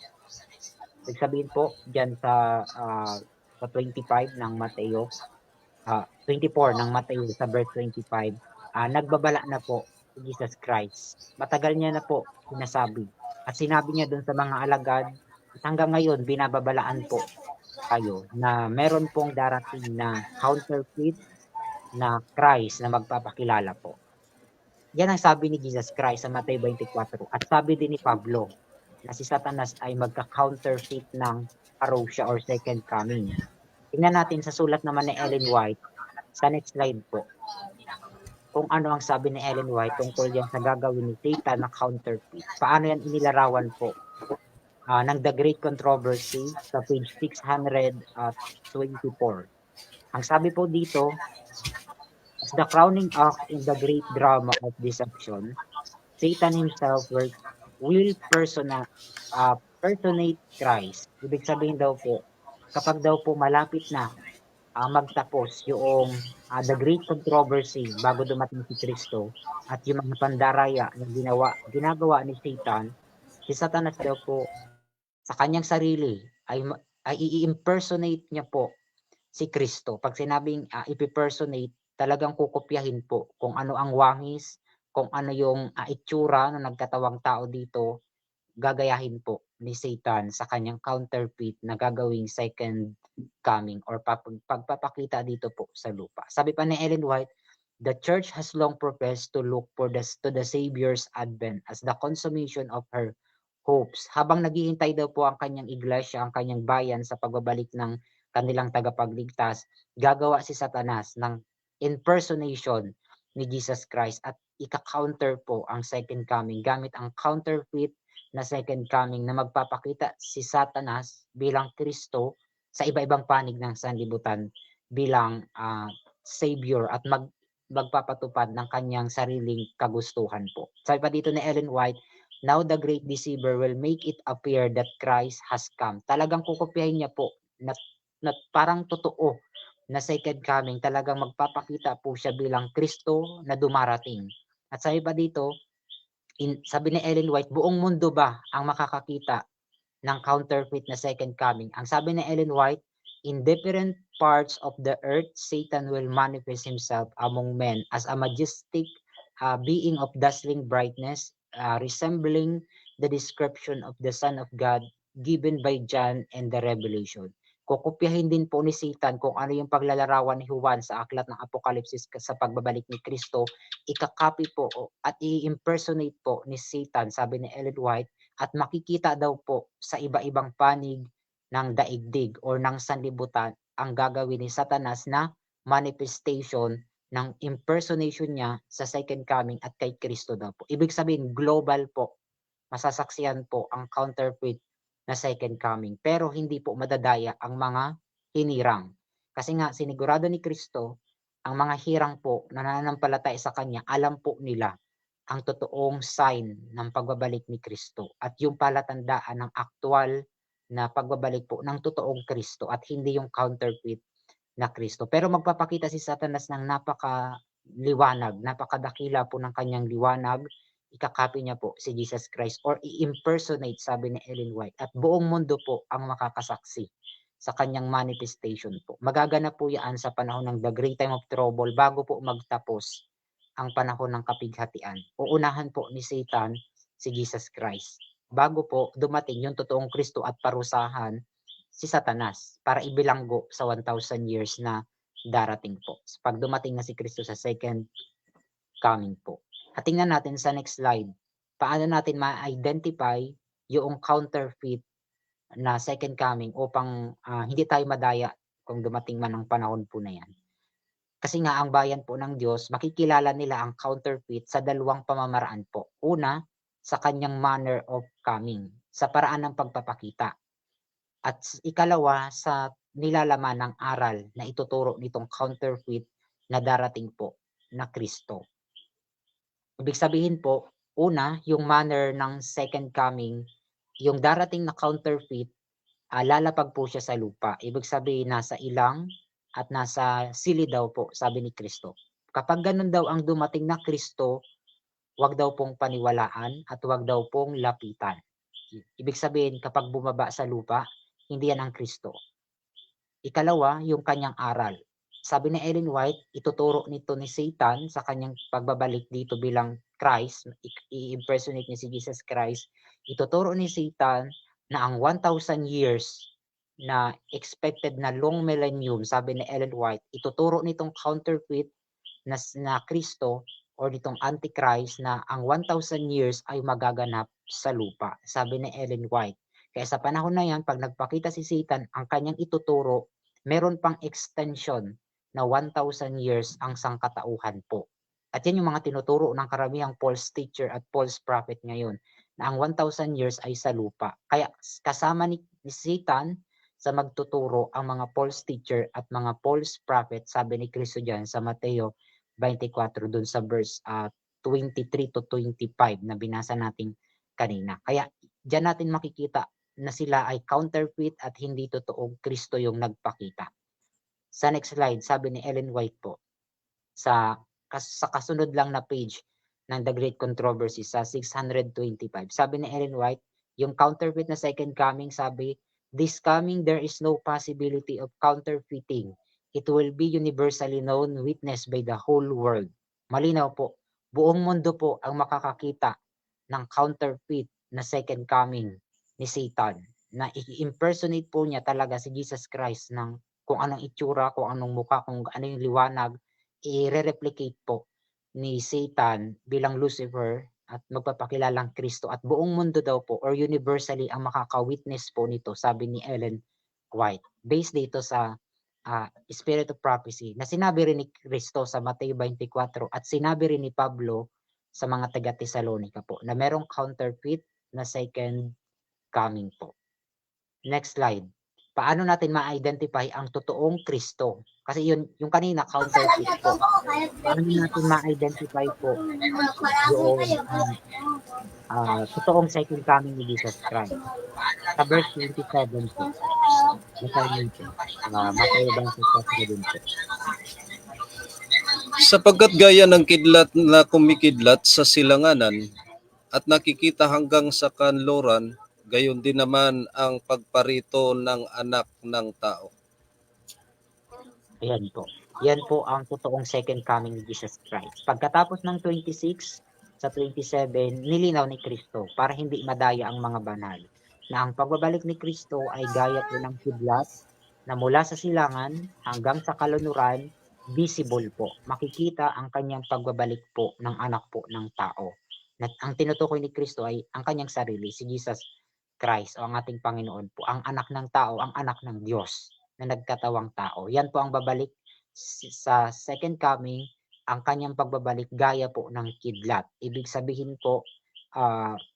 Ibig sabihin po diyan sa 25 ng Mateo, 24 ng Mateo sa verse 25, nagbabala na po si Jesus Christ. Matagal niya na po sinasabi. At sinabi niya doon sa mga alagad, at hanggang ngayon binababalaan po kayo na meron pong darating na counterfeit na Christ na magpapakilala po. Yan ang sabi ni Jesus Christ sa Mateo 24. At sabi din ni Pablo na si Satanas ay magka-counterfeit ng parousia or second coming. Tingnan natin sa sulat naman ni Ellen White sa next slide po. Kung ano ang sabi ni Ellen White tungkol yan sa gagawin ni Satan na counterfeit. Paano yan inilarawan po ng The Great Controversy sa page 624. Ang sabi po dito, as the crowning act in the great drama of deception, Satan himself will personate Christ. Ibig sabihin daw po, kapag daw po malapit na magtapos yung the great controversy bago dumating si Kristo at yung mga pandaraya na ginagawa ni Satan, si Satanas daw po sa kanyang sarili ay i-impersonate niya po si Kristo. Pag sinabing i-personate, talagang kukopyahin po kung ano ang wangis, kung ano yung itsura ng nagkatawang tao dito, gagayahin po ni Satan sa kanyang counterfeit na gagawing second coming or pagpapakita dito po sa lupa. Sabi pa ni Ellen White, the church has long professed to look to the Savior's advent as the consummation of her hopes. Habang naghihintay daw po ang kanyang iglesia, ang kanyang bayan sa pagbabalik ng kanilang tagapagligtas, gagawa si Satanas ng impersonation ni Jesus Christ at ika-counter po ang second coming gamit ang counterfeit na second coming na magpapakita si Satanas bilang Kristo sa iba-ibang panig ng sanlibutan bilang savior at magpapatupad ng kanyang sariling kagustuhan po. Sabi pa dito ni Ellen White, now the great deceiver will make it appear that Christ has come. Talagang kukopyahin niya po na parang totoo na second coming, talagang magpapakita po siya bilang Kristo na dumarating. At sabi pa dito, sabi ni Ellen White, buong mundo ba ang makakakita ng counterfeit na second coming? Ang sabi ni Ellen White, in different parts of the earth, Satan will manifest himself among men as a majestic being of dazzling brightness, resembling the description of the Son of God given by John in the Revelation. Kukopyahin din po ni Satan kung ano yung paglalarawan ni Juan sa aklat ng Apokalipsis sa pagbabalik ni Kristo, ikakopy po at i-impersonate po ni Satan, sabi ni Ellen White, at makikita daw po sa iba-ibang panig ng daigdig or ng sanlibutan ang gagawin ni Satanas na manifestation ng impersonation niya sa second coming at kay Kristo daw po. Ibig sabihin, global po, masasaksihan po ang counterfeit na second coming. Pero hindi po madadaya ang mga hinirang. Kasi nga, sinigurado ni Kristo, ang mga hirang po na nananampalataya sa Kanya, alam po nila ang totoong sign ng pagbabalik ni Kristo at yung palatandaan ng aktual na pagbabalik po ng totoong Kristo at hindi yung counterfeit na Kristo. Pero magpapakita si Satanas ng napakaliwanag, napakadakila po ng kanyang liwanag, ikakopy niya po si Jesus Christ or i-impersonate, sabi ni Ellen White, at buong mundo po ang makakasaksi sa kanyang manifestation po. Magaganap po yan sa panahon ng the great time of trouble bago po magtapos ang panahon ng kapighatian. Uunahan po ni Satan si Jesus Christ bago po dumating yung totoong Kristo at parusahan si Satanas para ibilanggo sa 1,000 years na darating po. Pag dumating na si Kristo sa second coming po. At tingnan natin sa next slide, paano natin ma-identify yung counterfeit na second coming upang hindi tayo madaya kung dumating man ang panahon po na yan. Kasi nga ang bayan po ng Diyos, makikilala nila ang counterfeit sa dalawang pamamaraan po. Una, sa kanyang manner of coming, sa paraan ng pagpapakita. At ikalawa, sa nilalaman ng aral na ituturo nitong counterfeit na darating po na Kristo. Ibig sabihin po, una, yung manner ng second coming, yung darating na counterfeit, lalapag po siya sa lupa. Ibig sabihin, nasa ilang at nasa sili daw po, sabi ni Kristo. Kapag ganun daw ang dumating na Kristo, wag daw pong paniwalaan at wag daw pong lapitan. Ibig sabihin, kapag bumaba sa lupa, hindi yan ang Kristo. Ikalawa, yung kanyang aral. Sabi ni Ellen White, ituturo nito ni Satan sa kanyang pagbabalik dito bilang Christ, i-impersonate niya si Jesus Christ. Ituturo ni Satan na ang 1,000 years na expected na long millennium, sabi ni Ellen White, ituturo nitong counterfeit na Kristo or nitong Antichrist na ang 1,000 years ay magaganap sa lupa, sabi ni Ellen White. Kaya sa panahon na yan, pag nagpakita si Satan, ang kanyang ituturo, meron pang extension na 1,000 years ang sangkatauhan po. At yan yung mga tinuturo ng karamihang false teacher at false prophet ngayon, na ang 1,000 years ay sa lupa. Kaya kasama ni Satan sa magtuturo ang mga false teacher at mga false prophet, sabi ni Kristo dyan sa Mateo 24, dun sa verse 23 to 25 na binasa natin kanina. Kaya dyan natin makikita na sila ay counterfeit at hindi totoong Kristo yung nagpakita. Sa next slide, sabi ni Ellen White po, sa kasunod lang na page ng The Great Controversy sa 625, sabi ni Ellen White, yung counterfeit na second coming, sabi, this coming there is no possibility of counterfeiting. It will be universally known, witnessed by the whole world. Malinaw po, buong mundo po ang makakakita ng counterfeit na second coming ni Satan, na i-impersonate po niya talaga si Jesus Christ ng kung anong itsura, kung anong mukha, kung ano yung liwanag, i-replicate po ni Satan bilang Lucifer at magpapakilalang Kristo at buong mundo daw po or universally ang makaka-witness po nito, sabi ni Ellen White. Based dito sa Spirit of Prophecy na sinabi rin ni Kristo sa Mateo 24 at sinabi rin ni Pablo sa mga taga-Tesalonica po na merong counterfeit na second coming po. Next slide. paano natin ma-identify ang totoong Kristo? Kasi yun, yung kanina counterfeit po. Paano natin ma-identify po yung totoong second coming ni Jesus Christ? Sa verse 27 po. Basahin natin. Mateo 24 po. Sapagkat gaya ng kidlat na kumikidlat sa silanganan at nakikita hanggang sa kanluran, gayon din naman ang pagparito ng anak ng tao. Ayan po. Yan po ang totoong second coming ni Jesus Christ. Pagkatapos ng 26, sa 27, nilinaw ni Kristo para hindi madaya ang mga banal na ang pagbabalik ni Kristo ay gaya po ng kidlat na mula sa silangan hanggang sa kalunuran, visible po. Makikita ang kanyang pagbabalik po ng anak po ng tao. Ang tinutukoy ni Kristo ay ang kanyang sarili, si Jesus Christ o ang ating Panginoon po, ang anak ng tao, ang anak ng Diyos na nagkatawang tao. Yan po ang babalik sa second coming, ang kanyang pagbabalik gaya po ng kidlat. Ibig sabihin po,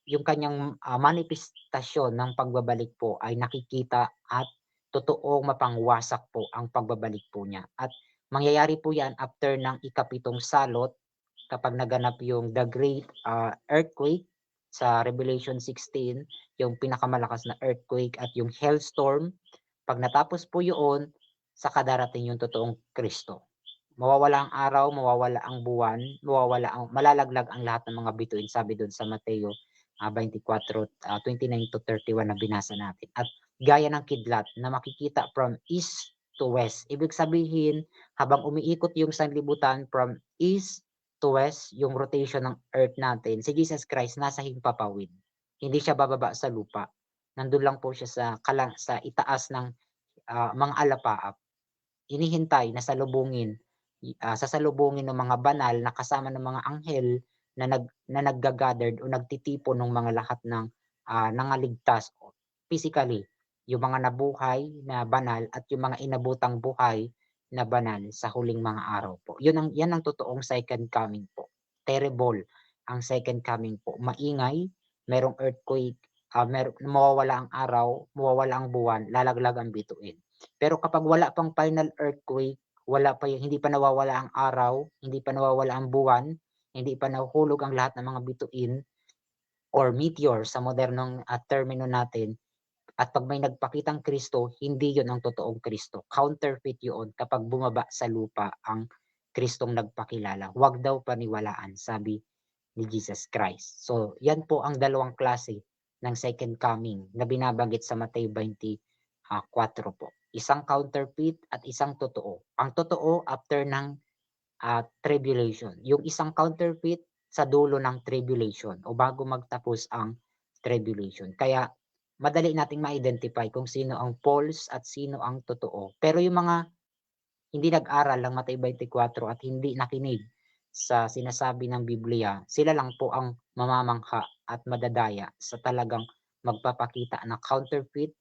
yung kanyang manifestasyon ng pagbabalik po ay nakikita at totoong mapangwasak po ang pagbabalik po niya. At mangyayari po yan after ng ikapitong salot kapag naganap yung the great earthquake sa Revelation 16, yung pinakamalakas na earthquake at yung hailstorm. Pag natapos po yun, saka darating yung totoong Kristo. Mawawala ang araw, mawawala ang buwan, malalaglag ang lahat ng mga bituin, sabi doon sa Mateo 24, 29 to 31 na binasa natin. At gaya ng kidlat na makikita from east to west. Ibig sabihin, habang umiikot yung sanlibutan from east to west, yung rotation ng earth natin, si Jesus Christ nasa himpapawid. Hindi siya bababa sa lupa. Nandun lang po siya sa itaas ng mga alapaap. Hinihintay na salubungin, sasalubungin ng mga banal na kasama ng mga anghel na nagga-gathered o nagtitipon ng mga lahat ng nangaligtas physically, yung mga nabuhay na banal at yung mga inabutang buhay na banal sa huling mga araw po. Yan ang totoong second coming po. Terrible ang second coming po. Maingay, merong earthquake, mawawala ang araw, mawawala ang buwan, lalaglag ang bituin. Pero kapag wala pang final earthquake, hindi pa nawawala ang araw, hindi pa nawawala ang buwan, hindi pa nahuhulog ang lahat ng mga bituin or meteor sa modernong termino natin, at pag may nagpakitang Kristo, hindi yon ang totoong Kristo. Counterfeit yun kapag bumaba sa lupa ang Kristong nagpakilala. Huwag daw paniwalaan, sabi ni Jesus Christ. So, yan po ang dalawang klase ng second coming na binabanggit sa Mateo 24 po. Isang counterfeit at isang totoo. Ang totoo after ng tribulation. Yung isang counterfeit sa dulo ng tribulation o bago magtapos ang tribulation. Kaya madali nating ma-identify kung sino ang false at sino ang totoo. Pero yung mga hindi nag-aral ng Mateo 24 at hindi nakinig sa sinasabi ng Biblia, sila lang po ang mamamangha at madadaya sa talagang magpapakita na counterfeit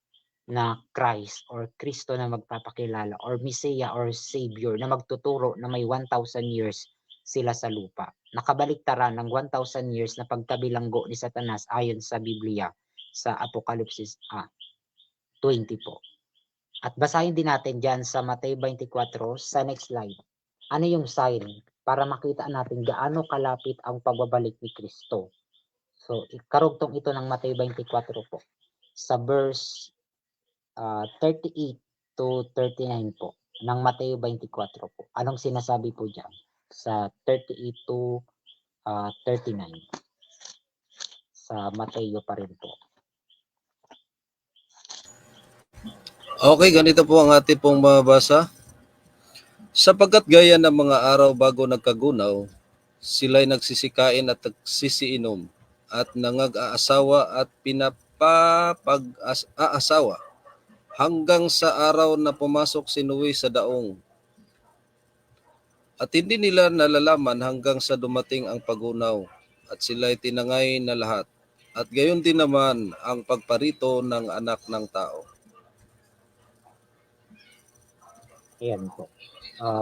na Christ or Kristo na magpapakilala or Messiah or Savior na magtuturo na may 1,000 years sila sa lupa. Nakabaliktaran ng 1,000 years na pagkabilanggo ni Satanas ayon sa Biblia sa Apokalipsis 20 po. At basahin din natin dyan sa Mateo 24 sa next slide. Ano yung sign para makita natin gaano kalapit ang pagbabalik ni Kristo. So, karugtong ito ng Mateo 24 po. Sa verse 38 to 39 po ng Mateo 24 po. Anong sinasabi po dyan? Sa 38 to 39. Sa Mateo pa rin po. Okay, ganito po ang ating pong mabasa. Sapagkat gaya ng mga araw bago nagkagunaw, sila'y nagsisikain at nagsisiinom at nangag-aasawa at pinapapag-aasawa hanggang sa araw na pumasok si Noe sa daong. At hindi nila nalalaman hanggang sa dumating ang pagunaw at sila'y tinangay na lahat. At gayon din naman ang pagparito ng anak ng tao. Ayan po.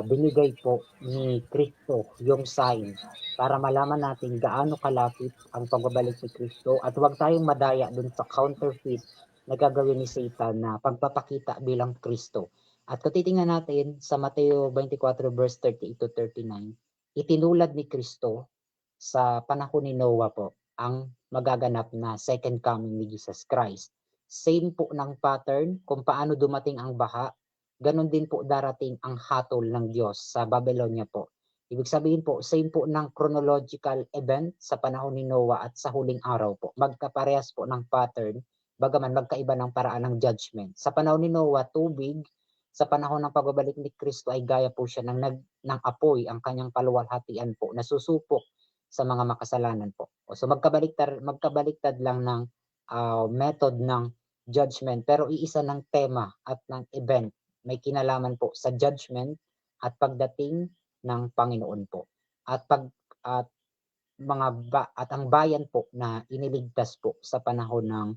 Binigay po ni Kristo yung sign para malaman natin gaano kalapit ang pagbabalik ni Kristo at huwag tayong madaya dun sa counterfeit na gagawin ni Satan na pagpapakita bilang Kristo. At kung titingnan natin sa Mateo 24 verse 38 to 39, itinulad ni Kristo sa panahon ni Noah po ang magaganap na second coming ni Jesus Christ. Same po ng pattern kung paano dumating ang baha, ganun din po darating ang hatol ng Diyos sa Babylonia po. Ibig sabihin po, same po ng chronological event sa panahon ni Noah at sa huling araw po. Magkaparehas po ng pattern, bagaman magkaiba ng paraan ng judgment. Sa panahon ni Noah, tubig. Sa panahon ng pagbabalik ni Kristo ay gaya po siya ng apoy, ang kanyang paluwalhatian po, nasusupok sa mga makasalanan po. So magkabaliktad lang ng method ng judgment, pero iisa ng tema at ng event. May kinalaman po sa judgment at pagdating ng Panginoon po. At ang bayan po na iniligtas po sa panahon ng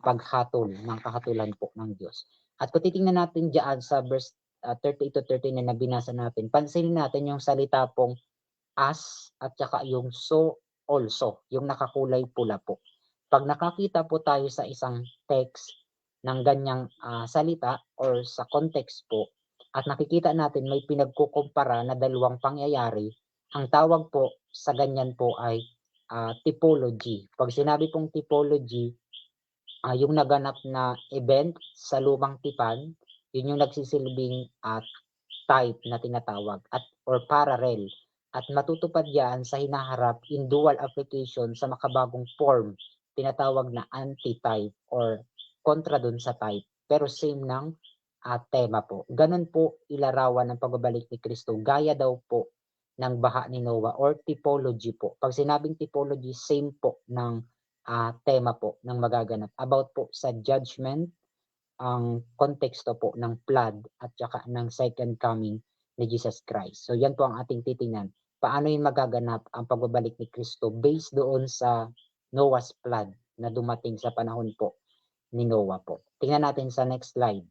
paghatol ng kahatulan po ng Diyos. At kung titingnan natin diyan sa verse 38 to 39 na binasa natin, pansinin natin yung salita pong as at saka yung so also, yung nakakulay pula po. Pag nakakita po tayo sa isang text ng ganyang salita or sa context po, at nakikita natin may pinagkukumpara na dalawang pangyayari, ang tawag po sa ganyan po ay typology. Pag sinabi pong typology, yung naganap na event sa lumang tipan, yun yung nagsisilbing type na tinatawag at or parallel, at matutupad yan sa hinaharap in dual application sa makabagong form, tinatawag na anti-type or kontra dun sa type, pero same ng tema po. Ganun po ilarawan ng pagbabalik ni Kristo, gaya daw po ng baha ni Noah or typology po. Pag sinabing typology, same po ng tema po ng magaganap about po sa judgment, ang konteksto po ng flood at saka ng second coming ni Jesus Christ. So yan po ang ating titingnan. Paano yung magaganap ang pagbabalik ni Kristo based doon sa Noah's flood na dumating sa panahon po ni Noah po. Tingnan natin sa next slide.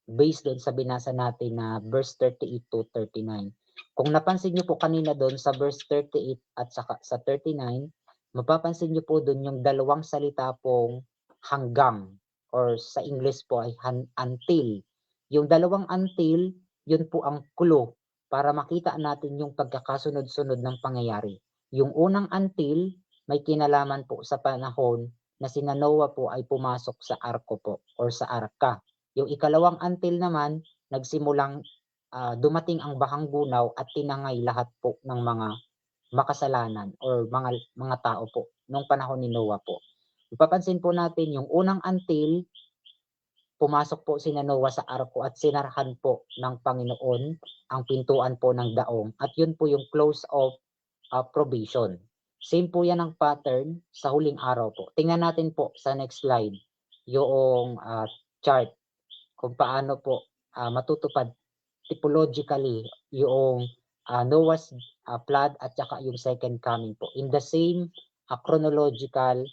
Based doon sa binasa natin na verse 38 to 39. Kung napansin niyo po kanina doon sa verse 38 at saka sa 39, mapapansin niyo po doon yung dalawang salita pong hanggang or sa English po ay until. Yung dalawang until, yun po ang clue para makita natin yung pagkakasunod-sunod ng pangyayari. Yung unang until, may kinalaman po sa panahon na sina Noah po ay pumasok sa arko po or sa arka. Yung ikalawang until naman, nagsimulang dumating ang bahang gunaw at tinangay lahat po ng mga makasalanan or mga tao po nung panahon ni Noah po. Ipapansin po natin yung unang until, pumasok po sina Noah sa arko at sinarahan po ng Panginoon ang pintuan po ng daong, at yun po yung close of probation. Same po yan ang pattern sa huling araw po. Tingnan natin po sa next slide yung chart kung paano po matutupad typologically yung Noah's flood at saka yung second coming po in the same chronological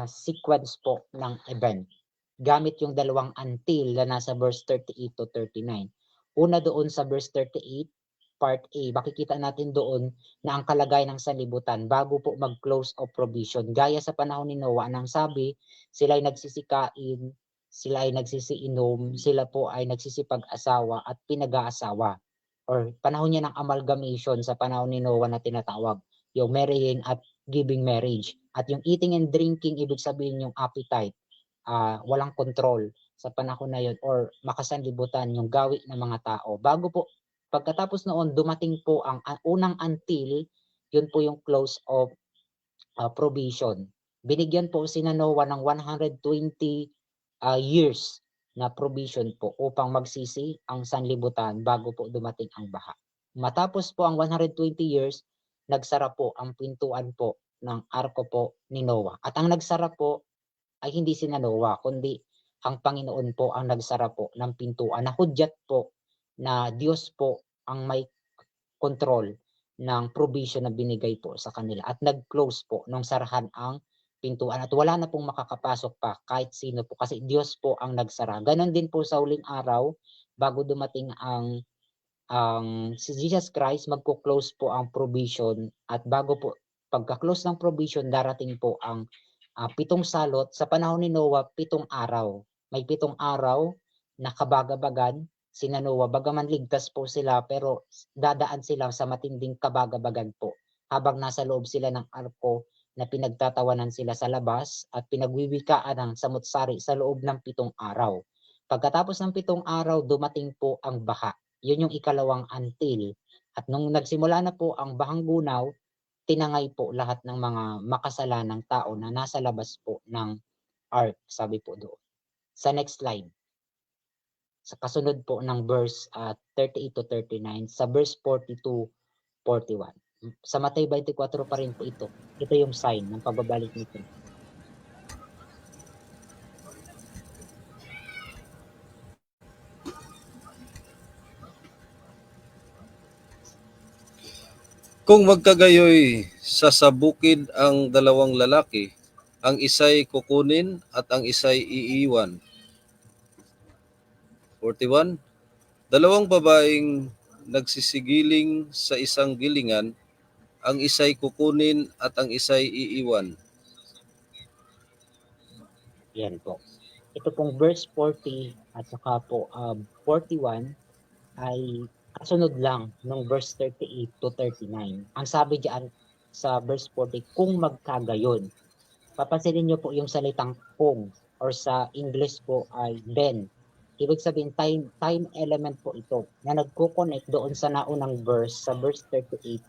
sequence po ng event, gamit yung dalawang until na nasa verse 38 to 39. Una doon sa verse 38, part A, makikita natin doon na ang kalagayan ng sanlibutan bago po mag-close of provision. Gaya sa panahon ni Noah, nang sabi, sila ay nagsisikain, sila ay nagsisiinom, sila po ay nagsisipag-asawa at pinag-aasawa. Or panahon niya ng amalgamation sa panahon ni Noah na tinatawag, yung marrying at giving marriage. At yung eating and drinking, ibig sabihin yung appetite, walang control sa panahon na yun or makasanlibutan yung gawi ng mga tao. Bago po, pagkatapos noon, dumating po ang unang until, yun po yung close of provision. Binigyan po sina Noah ng 120 years na provision po upang magsisi ang sanlibutan bago po dumating ang baha. Matapos po ang 120 years, nagsara po ang pintuan po ng arko po ni Noah. At ang nagsara po ay hindi sina Noah, kundi ang Panginoon po ang nagsara po ng pintuan. Nahudyat po na Diyos po ang may control ng provision na binigay po sa kanila. At nag-close po nung sarahan ang pintuan. At wala na pong makakapasok pa kahit sino po kasi Diyos po ang nagsara. Ganon din po sa huling araw, bago dumating ang si Jesus Christ, magko-close po ang provision, at bago po pagka-close ng provision, darating po ang pitong salot. Sa panahon ni Noah, 7 araw. May 7 araw na kabagabagan sina Noah. Bagaman ligtas po sila, pero dadaan sila sa matinding kabagabagan po. Habang nasa loob sila ng arko na pinagtatawanan sila sa labas at pinagwiwikaan ng samut-sari sa loob ng 7 araw. Pagkatapos ng 7 araw, dumating po ang baha. Yun yung ikalawang until. At nung nagsimula na po ang bahang gunaw, tinangay po lahat ng mga makasalanang tao na nasa labas po ng ark, sabi po doon. Sa next slide. Sa kasunod po ng verse 38 to 39, sa verse 40 to 41. Sa Mateo 24 pa rin po ito. Ito yung sign ng pagbabalik ni Kristo. Kung magkagayoy sasabukid ang dalawang lalaki, ang isa'y kukunin at ang isa'y iiwan. 41. Dalawang babaeng nagsisigiling sa isang gilingan, ang isa'y kukunin at ang isa'y iiwan. Yan po. Ito pong verse 40 at saka po 41 ay kasunod lang ng verse 38 to 39. Ang sabi diyan sa verse 40, kung magkagayon. Papansinin niyo po yung salitang kung, or sa English po ay then. Ibig sabihin time element po ito na nagko-connect doon sa naunang verse, sa verse 38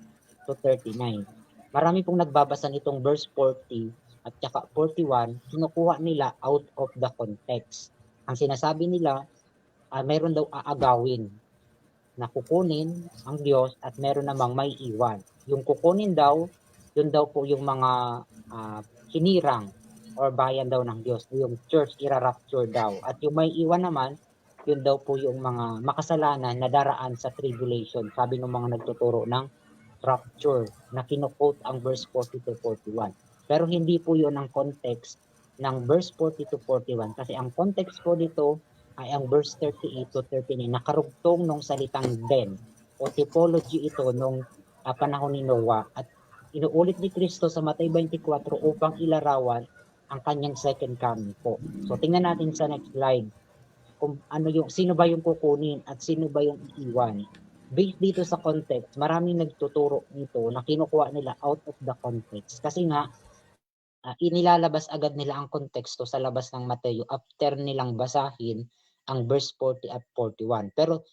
to 39. Marami pong nagbabasa nitong verse 40 at saka 41, kinukuha nila out of the context. Ang sinasabi nila, mayroon daw aagawin na kukunin ang Diyos at meron namang may iwan. Yung kukunin daw, yun daw po yung mga hinirang or bayan daw ng Diyos. Yung church, irarapture daw. At yung may iwan naman, yun daw po yung mga makasalanan na daraan sa tribulation. Sabi ng mga nagtuturo ng rapture na kinuquote ang verse 40 to 41. Pero hindi po yun ang context ng verse 40 to 41 kasi ang context po dito ay ang verse 38 to 39 nakarugtong nung salitang then o typology ito nung panahon ni Noah at inuulit ni Kristo sa Mateo 24 upang ilarawan ang kanyang second coming po. So tingnan natin sa next slide kung ano yung sino ba yung kukunin at sino ba yung iiwan. Based dito sa context, maraming nagtuturo nito na kinukuha nila out of the context kasi nga inilalabas agad nila ang konteksto sa labas ng Mateo after nilang basahin ang verse 40 at 41. Pero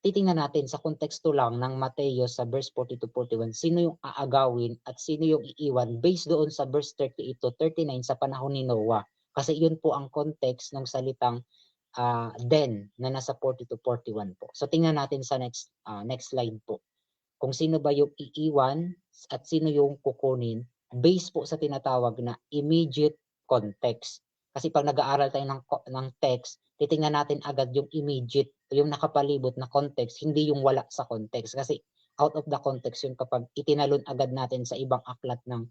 titingnan natin sa konteksto lang ng Mateo sa verse 40 to 41, sino yung aagawin at sino yung iiwan based doon sa verse 38 to 39 sa panahon ni Noah. Kasi yun po ang context ng salitang then na nasa 40 to 41 po. So tingnan natin sa next slide po. Kung sino ba yung iiwan at sino yung kukunin based po sa tinatawag na immediate context. Kasi pag nag-aaral tayo ng text, titingnan natin agad yung immediate, yung nakapalibot na context, hindi yung wala sa context. Kasi out of the context yung kapag itinalon agad natin sa ibang aklat ng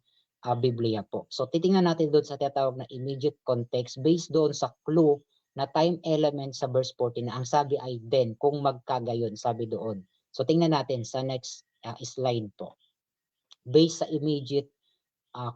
Biblia po. So titingnan natin doon sa tinatawag na immediate context based doon sa clue na time element sa verse 40 na ang sabi ay then, kung magkagayon, sabi doon. So tingnan natin sa next slide po. Based sa immediate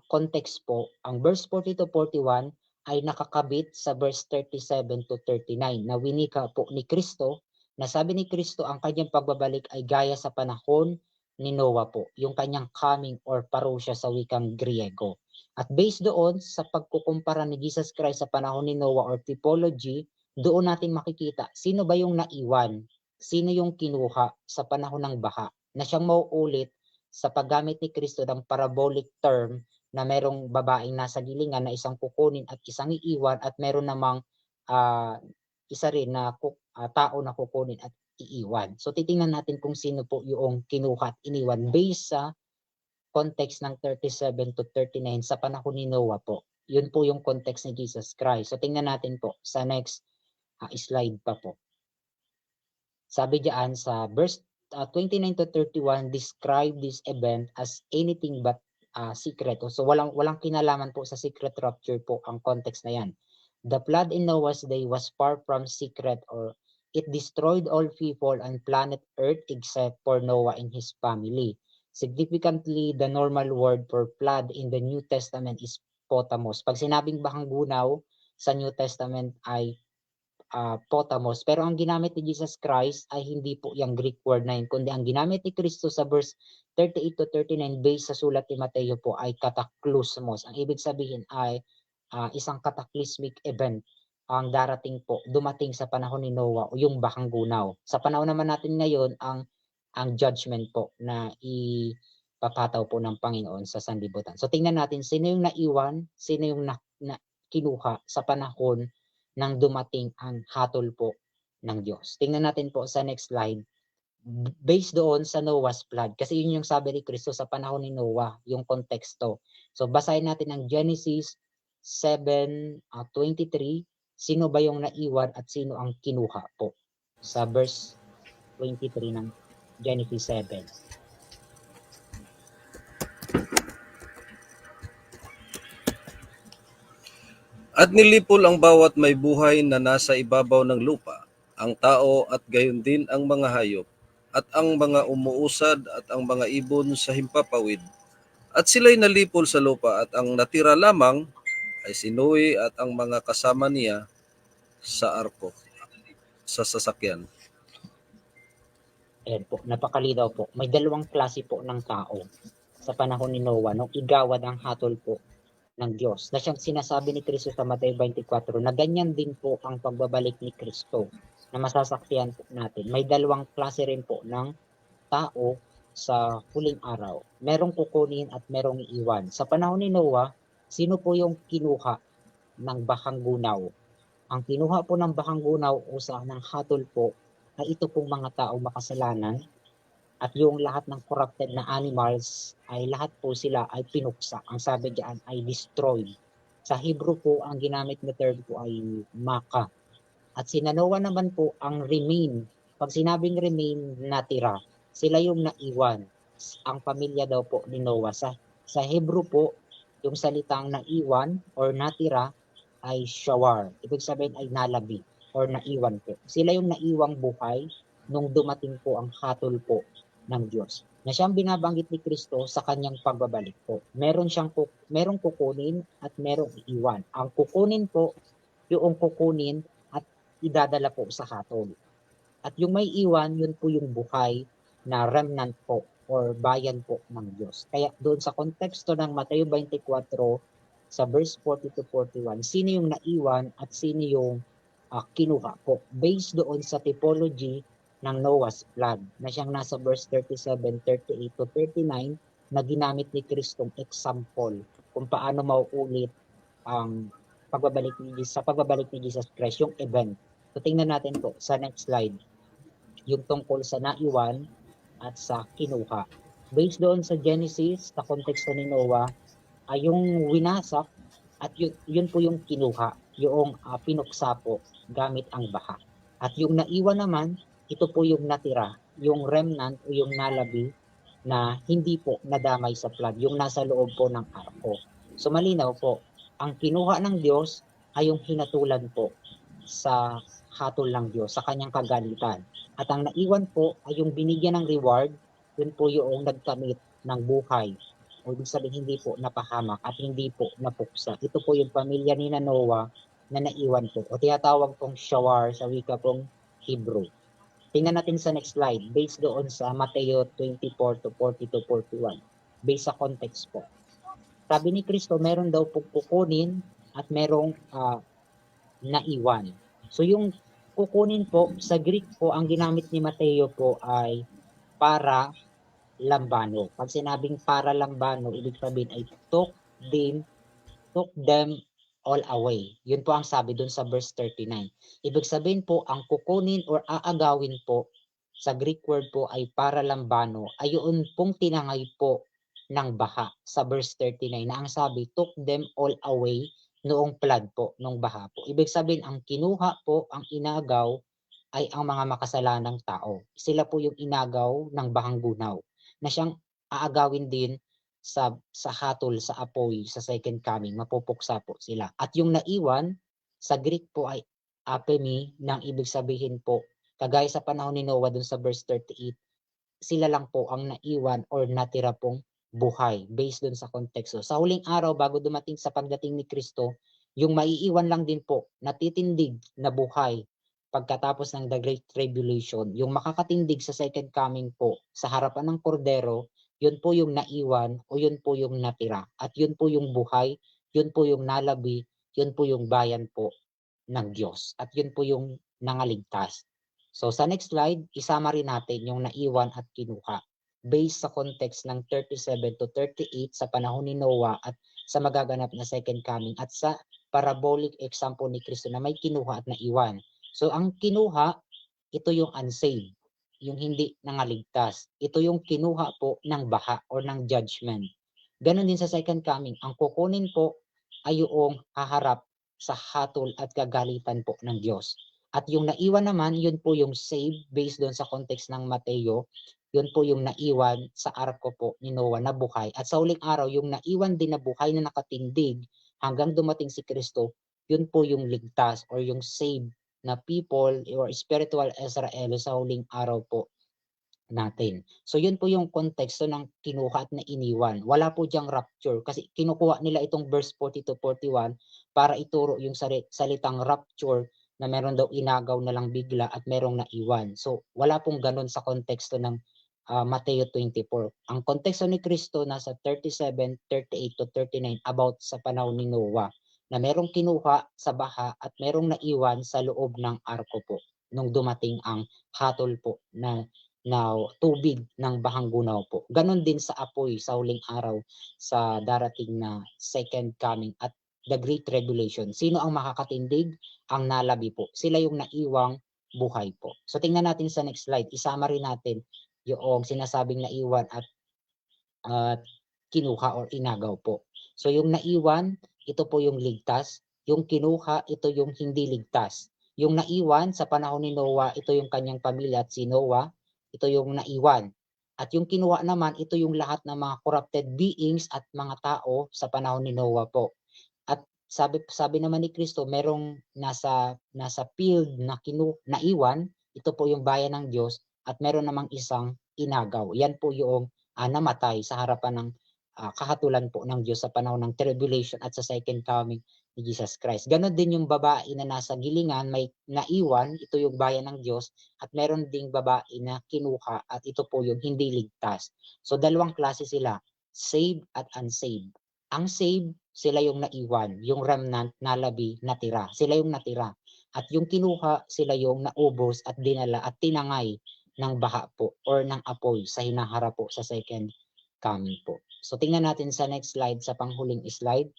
context po, ang verse 40 to 41 ay nakakabit sa verse 37 to 39 na winika po ni Kristo na sabi ni Kristo ang kanyang pagbabalik ay gaya sa panahon ni Noah po, yung kanyang coming or parousia sa wikang Griego. At based doon sa pagkukumpara ni Jesus Christ sa panahon ni Noah or typology, doon natin makikita sino ba yung naiwan, sino yung kinuha sa panahon ng baha na siyang mauulit sa paggamit ni Kristo ng parabolic term na merong babaeng nasa gilingan na isang kukunin at isang iiwan at meron namang isa rin na tao na kukunin at iiwan. So titingnan natin kung sino po yung kinuha at iniwan based sa context ng 37 to 39 sa panahon ni Noah po. Yun po yung context ni Jesus Christ. So tingnan natin po sa next slide pa po. Sabi diyan sa verse 29 to 31, describe this event as anything but secret. So walang kinalaman po sa secret rapture po ang context na yan. The flood in Noah's day was far from secret or it destroyed all people on planet Earth except for Noah and his family. Significantly, the normal word for flood in the New Testament is potamos. Pag sinabing bahang gunaw sa New Testament ay potamos. Pero ang ginamit ni Jesus Christ ay hindi po yung Greek word na yun, kundi ang ginamit ni Kristo sa verse 38 to 39 based sa sulat ni Mateo po ay kataklusmos. Ang ibig sabihin ay isang cataclysmic event ang darating po, dumating sa panahon ni Noah o yung bahang gunaw. Sa panahon naman natin ngayon, ang judgment po na ipapataw po ng Panginoon sa sanlibutan. So tingnan natin sino yung naiwan, sino yung kinuha sa panahon nang dumating ang hatol po ng Diyos. Tingnan natin po sa next slide. Based doon sa Noah's flood. Kasi yun yung sabi ni Kristo sa panahon ni Noah, yung konteksto. So basahin natin ang Genesis 7:23. Sino ba yung naiwan at sino ang kinuha po? Sa verse 23 ng Genesis 7. At nilipol ang bawat may buhay na nasa ibabaw ng lupa, ang tao at gayon din ang mga hayop, at ang mga umuusad at ang mga ibon sa himpapawid. At sila'y nalipol sa lupa at ang natira lamang ay si Noe at ang mga kasama niya sa arko, sa sasakyan. Ayan po, napakalinaw po. May dalawang klase po ng tao sa panahon ni Noah nung igawad ang hatol po ng Diyos. Na siyang sinasabi ni Kristo sa Mateo 24 na ganyan din po ang pagbabalik ni Kristo na masasakyan po natin. May dalawang klase rin po ng tao sa huling araw. Merong kukunin at merong iiwan. Sa panahon ni Noah, sino po yung kinuha ng bahang gunaw? Ang kinuha po ng bahang gunaw o ng hatol po ay ito pong mga tao makasalanan at yung lahat ng corrupted na animals ay lahat po sila ay pinuksa. Ang sabi diyan ay destroyed. Sa Hebrew po, ang ginamit na term po ay maka. At si Noah naman po ang remain. Pag sinabing remain, natira. Sila yung naiwan. Ang pamilya daw po ni Noah. Sa Hebrew po, yung salitang naiwan or natira ay shawar. Ibig sabihin ay nalabi or naiwan po. Sila yung naiwang buhay nung dumating po ang hatol po ng Diyos na siyang binabanggit ni Kristo sa kanyang pagbabalik po. Merong kukunin at merong iiwan. Ang kukunin po, yung kukunin at idadala po sa hatol. At yung may iwan, yun po yung buhay na remnant po or bayan po ng Diyos. Kaya doon sa konteksto ng Mateo 24 sa verse 40 to 41, sino yung naiwan at sino yung kinuha po based doon sa typology ng Noah's flood na siyang nasa verse 37, 38 to 39 na ginamit ni Kristong example kung paano mauulit ang pagbabalik ni Jesus Christ, yung event. So tingnan natin po sa next slide yung tungkol sa naiwan at sa kinuha. Based doon sa Genesis, sa konteksto ni Noah, ay yung winasak at yun po yung kinuha, yung pinuksa po gamit ang baha. At yung naiwan naman, ito po yung natira, yung remnant o yung nalabi na hindi po nadamay sa flood, yung nasa loob po ng arko. So malinaw po, ang kinuha ng Diyos ay yung hinatulan po sa hatol ng Diyos, sa kanyang kagalitan. At ang naiwan po ay yung binigyan ng reward, yun po yung nagkamit ng buhay. O ibig sabihin hindi po napahamak at hindi po napuksa. Ito po yung pamilya ni Noah na naiwan po. O tinatawag pong shawar sa wika pong Hebrew. Tingnan natin sa next slide, based doon sa Mateo 24 to 40 to 41. Based sa context po. Sabi ni Kristo, meron daw po kukunin at merong naiwan. So yung kukunin po, sa Greek po, ang ginamit ni Mateo po ay para lambano. Pag sinabing para lambano, ibig sabihin ay took them all away. Yun po ang sabi dun sa verse 39. Ibig sabihin po, ang kukunin or aagawin po sa Greek word po ay para lambano, ay yun pong tinangay po ng baha sa verse 39 na ang sabi, took them all away noong flood po, noong baha po. Ibig sabihin, ang kinuha po, ang inagaw, ay ang mga makasalanang tao. Sila po yung inagaw ng bahang gunaw na siyang aagawin din sa hatol, sa apoy, sa second coming, mapupuksa po sila. At yung naiwan, sa Greek po ay apemi, nang ibig sabihin po, kagaya sa panahon ni Noah dun sa verse 38, sila lang po ang naiwan or natira pong buhay based dun sa konteksto. Sa huling araw bago dumating sa pagdating ni Kristo, yung maiiwan lang din po na titindig na buhay pagkatapos ng the Great Tribulation, yung makakatindig sa second coming po sa harapan ng kordero, yun po yung naiwan o yun po yung natira. At yun po yung buhay, yun po yung nalabi, yun po yung bayan po ng Diyos. At yun po yung nangaligtas. So sa next slide, isama rin natin yung naiwan at kinuha based sa context ng 37 to 38 sa panahon ni Noah at sa magaganap na second coming at sa parabolic example ni Kristo na may kinuha at naiwan. So ang kinuha, ito yung unsaved, yung hindi nangaligtas. Ito yung kinuha po ng baha or ng judgment. Ganon din sa second coming. Ang kukunin po ay yung haharap sa hatol at kagalitan po ng Diyos. At yung naiwan naman, yun po yung saved based doon sa context ng Mateo. Yun po yung naiwan sa arko po ni Noah na buhay. At sa huling araw, yung naiwan din na buhay na nakatindig hanggang dumating si Kristo, yun po yung ligtas or yung saved na people or spiritual Israel sa huling araw po natin. So yun po yung konteksto ng kinuha at na iniwan. Wala po diyang rapture kasi kinukuha nila itong verse 40 to 41 para ituro yung salitang rapture na meron daw inagaw na lang bigla at merong naiwan. So wala pong ganun sa konteksto ng Mateo 24. Ang konteksto ni Kristo nasa 37, 38 to 39 about sa panahon ni Noah na merong kinuha sa baha at merong naiwan sa loob ng arko po nung dumating ang hatol po na tubig ng bahang gunaw po. Ganon din sa apoy sa huling araw sa darating na second coming at the great tribulation. Sino ang makakatindig? Ang nalabi po. Sila yung naiwang buhay po. So tingnan natin sa next slide. Isama rin natin yung sinasabing naiwan at kinuha or inagaw po. So yung naiwan, ito po yung ligtas. Yung kinuha, ito yung hindi ligtas. Yung naiwan sa panahon ni Noah, ito yung kanyang pamilya at si Noah, ito yung naiwan. At yung kinuha naman, ito yung lahat ng mga corrupted beings at mga tao sa panahon ni Noah po. At sabi naman ni Kristo, merong nasa field na naiwan, ito po yung bayan ng Diyos at meron namang isang inagaw. Yan po yung namatay sa harapan ng kahatulan po ng Diyos sa panahon ng tribulation at sa second coming ni Jesus Christ. Ganon din yung babae na nasa gilingan, may naiwan, ito yung bayan ng Diyos, at meron ding babae na kinuha at ito po yung hindi ligtas. So dalawang klase sila, saved at unsaved. Ang saved, sila yung naiwan, yung remnant, nalabi, natira. Sila yung natira. At yung kinuha, sila yung naubos at dinala at tinangay ng baha po or ng apoy sa hinaharap po sa second coming po. So tingnan natin sa next slide, sa panghuling slide,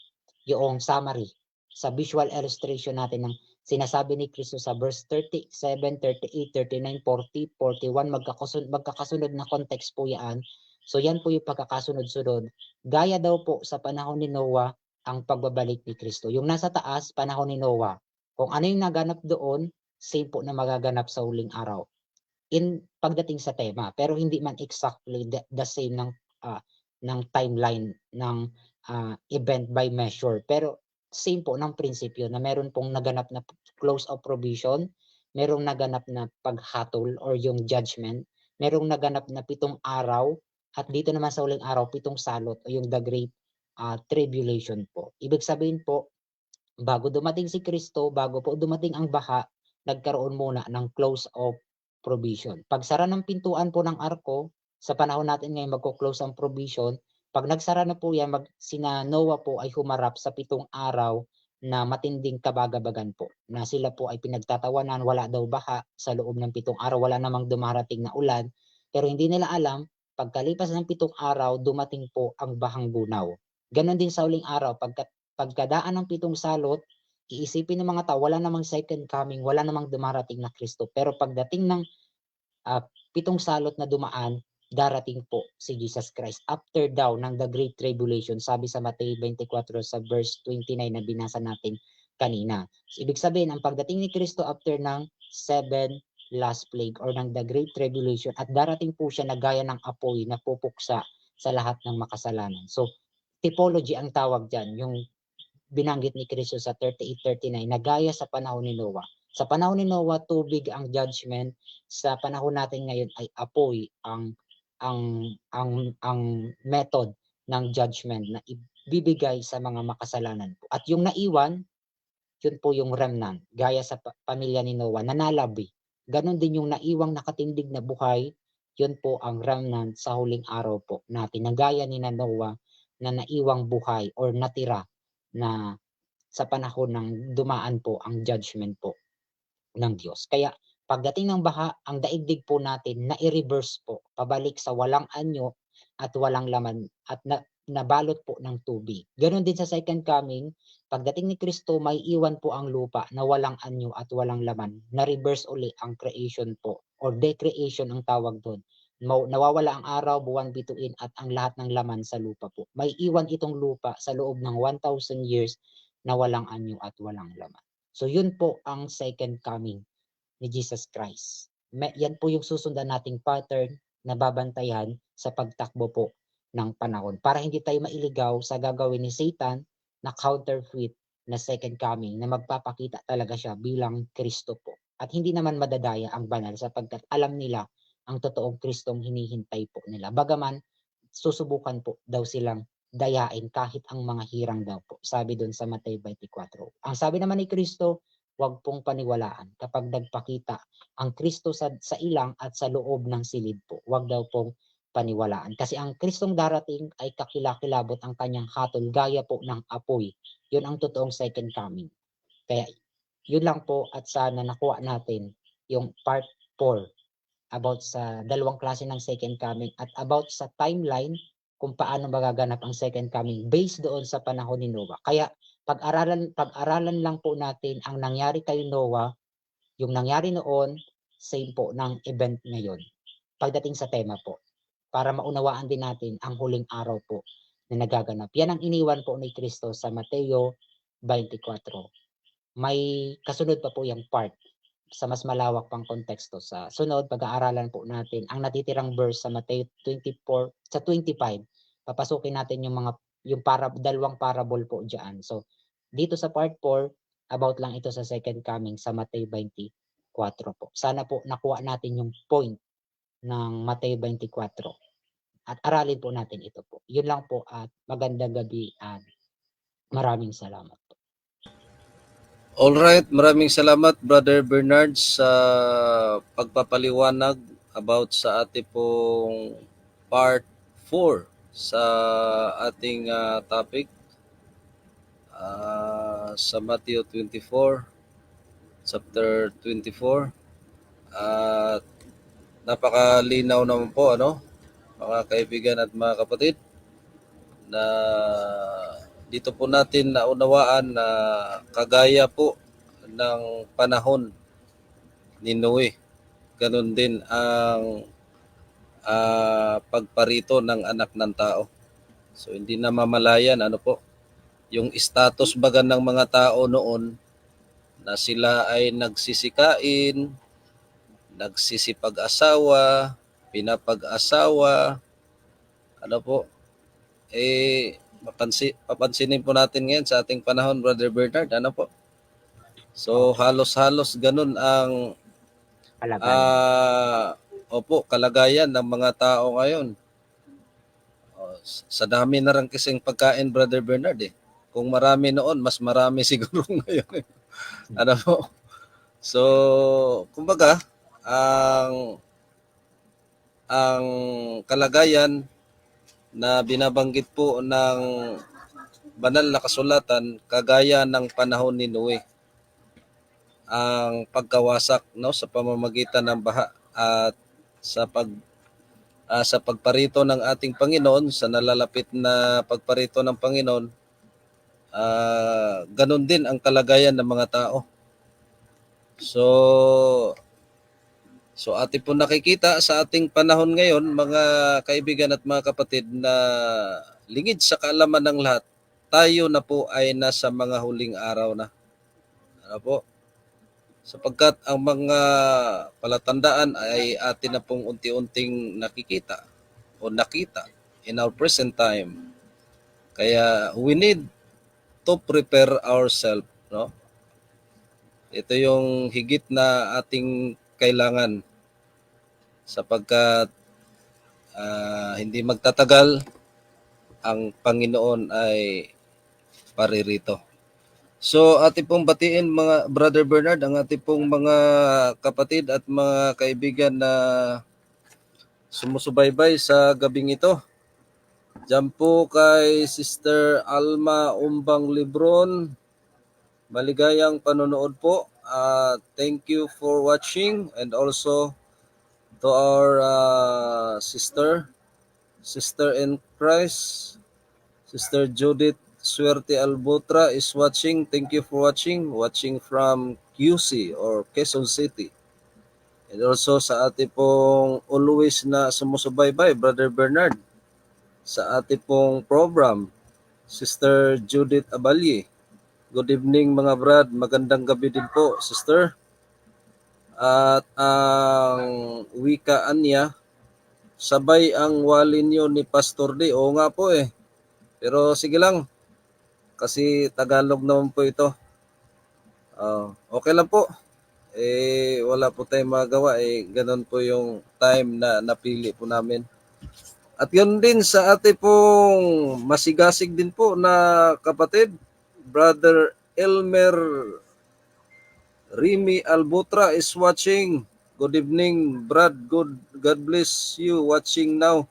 yung summary sa visual illustration natin ng sinasabi ni Kristo sa verse 37, 38, 39, 40, 41, magkakasunod na context po yan. So yan po yung pagkakasunod-sunod. Gaya daw po sa panahon ni Noah ang pagbabalik ni Kristo. Yung nasa taas, panahon ni Noah. Kung ano yung naganap doon, same po na magaganap sa huling araw in pagdating sa tema, pero hindi man exactly the same ng timeline ng event by measure, pero same po ng prinsipyo na meron pong naganap na close of provision, merong naganap na paghatol or yung judgment, merong naganap na 7 araw, at dito naman sa huling araw 7 salot o yung the great tribulation po. Ibig sabihin po, bago dumating si Kristo, bago po dumating ang baha, nagkaroon muna ng close of provision. Pagsara ng pintuan po ng arko, sa panahon natin ngayon magko-close ang provision. Pag nagsara na po yan, sina Noah po ay humarap sa 7 araw na matinding kabagabagan po. Na sila po ay pinagtatawanan, wala daw baha sa loob ng 7 araw, wala namang dumarating na ulan. Pero hindi nila alam, pagkalipas ng 7 araw, dumating po ang bahang gunaw. Ganon din sa huling araw, pagkadaan ng 7 salot, iisipin ng mga tao, wala namang second coming, wala namang dumarating na Kristo. Pero pagdating ng 7 salot na dumaan, darating po si Jesus Christ. After daw ng the Great Tribulation, sabi sa Mateo 24 sa verse 29 na binasa natin kanina. So, ibig sabihin, ang pagdating ni Kristo after ng 7 last plague or ng the Great Tribulation, at darating po siya na gaya ng apoy na pupuksa sa lahat ng makasalanan. So, typology ang tawag dyan, yung binanggit ni Kristo sa 38-39 na gaya sa panahon ni Noah. Sa panahon ni Noah, tubig ang judgment. Sa panahon natin ngayon ay apoy ang method ng judgment na ibibigay sa mga makasalanan po. At yung naiwan, yun po yung remnant, gaya sa pamilya ni Noah na nalabi. Ganon din yung naiwang nakatindig na buhay, yun po ang remnant sa huling araw po natin, na gaya ni Noah na naiwang buhay or natira na sa panahon ng dumaan po ang judgment po ng Diyos. Kaya pagdating ng baha, ang daigdig po natin na i-reverse po, pabalik sa walang anyo at walang laman at nabalot po ng tubig. Ganon din sa second coming, pagdating ni Kristo, may iwan po ang lupa na walang anyo at walang laman, na reverse uli ang creation po, or decreation ang tawag doon. Nawawala ang araw, buwan, bituin at ang lahat ng laman sa lupa po. May iwan itong lupa sa loob ng 1,000 years na walang anyo at walang laman. So yun po ang second coming ni Jesus Christ. Yan po yung susundan nating pattern na babantayan sa pagtakbo po ng panahon, para hindi tayo mailigaw sa gagawin ni Satan na counterfeit na second coming, na magpapakita talaga siya bilang Kristo po. At hindi naman madadaya ang banal, sapagkat alam nila ang totoong Kristong hinihintay po nila. Bagaman susubukan po daw silang dayain kahit ang mga hirang daw po. Sabi doon sa Mateo 24. Ang sabi naman ni Kristo, huwag pong paniwalaan kapag nagpakita ang Kristo sa ilang at sa loob ng silid po. Huwag daw pong paniwalaan. Kasi ang Kristong darating ay kakilakilabot ang kanyang hatol gaya po ng apoy. Yun ang totoong second coming. Kaya yun lang po, at sana nakuha natin yung part 4 about sa dalawang klase ng second coming at about sa timeline kung paano magaganap ang second coming based doon sa panahon ni Noah. Kaya pag-aralan lang po natin ang nangyari kay Noah, yung nangyari noon, same po ng event ngayon pagdating sa tema po, para maunawaan din natin ang huling araw po na nagaganap. Yan ang iniwan po ni Kristo sa Mateo 24. May kasunod pa po yung part sa mas malawak pang konteksto. Sa sunod, pag-aaralan po natin ang natitirang verse sa Mateo 24, sa 25. Papasukin natin yung dalawang parable po diyan. So, dito sa part 4, about lang ito sa second coming sa Mateo 24 po. Sana po nakuha natin yung point ng Mateo 24 at aralin po natin ito po. Yun lang po, at magandang gabi at maraming salamat po. Alright, maraming salamat Brother Bernard sa pagpapaliwanag about sa ating pong part 4 sa ating topic sa Matthew 24, chapter 24. At napakalinaw naman po, mga kaibigan at mga kapatid, na dito po natin naunawaan na kagaya po ng panahon ni Noe, ganun din ang pagparito ng anak ng tao. So hindi na mamalayan yung status baga ng mga tao noon, na sila ay nagsisikain, nagsisipag-asawa, pinapag-asawa, papansinin po natin ngayon sa ating panahon, Brother Bernard, So halos-halos ganun ang kalagayan ng mga tao ngayon. Sa dami na rin kasing pagkain, Brother Bernard Kung marami noon, mas marami siguro ngayon. So, kumbaga, ang kalagayan na binabanggit po ng banal na kasulatan, kagaya ng panahon ni Noe, ang pagkawasak sa pamamagitan ng baha at sa pagparito ng ating Panginoon, sa nalalapit na pagparito ng Panginoon, ganun din ang kalagayan ng mga tao. So ating po nakikita sa ating panahon ngayon, mga kaibigan at mga kapatid, na lingid sa kaalaman ng lahat, tayo na po ay nasa mga huling araw na. Sapagkat ang mga palatandaan ay atin na pong unti-unting nakikita o nakita in our present time. Kaya we need to prepare ourselves, Ito yung higit na ating kailangan, sapagkat hindi magtatagal, ang Panginoon ay paririto. So ating pong batiin mga Brother Bernard, ang ating pong mga kapatid at mga kaibigan na sumusubaybay sa gabing ito. Diyan po kay Sister Alma Umbang Libron, maligayang panonood po. Thank you for watching, and also to our sister in Christ, Sister Judith Suerte Albutra is watching. Thank you for watching from QC or Quezon City. And also sa ating pong always na sumusubaybay, Brother Bernard, sa ating pong program, Sister Judith Abalye. Good evening mga brad, magandang gabi din po, sister. At ang wikaan niya, sabay ang walinyo ni Pastor D. Oo nga po eh. Pero sige lang, kasi Tagalog naman po ito. Okay lang po. Wala po tayong magawa. Ganun po yung time na napili po namin. At yun din sa ating pong masigasig din po na kapatid, Brother Elmer Rimi Albutra is watching. Good evening, Brad. God bless you watching now.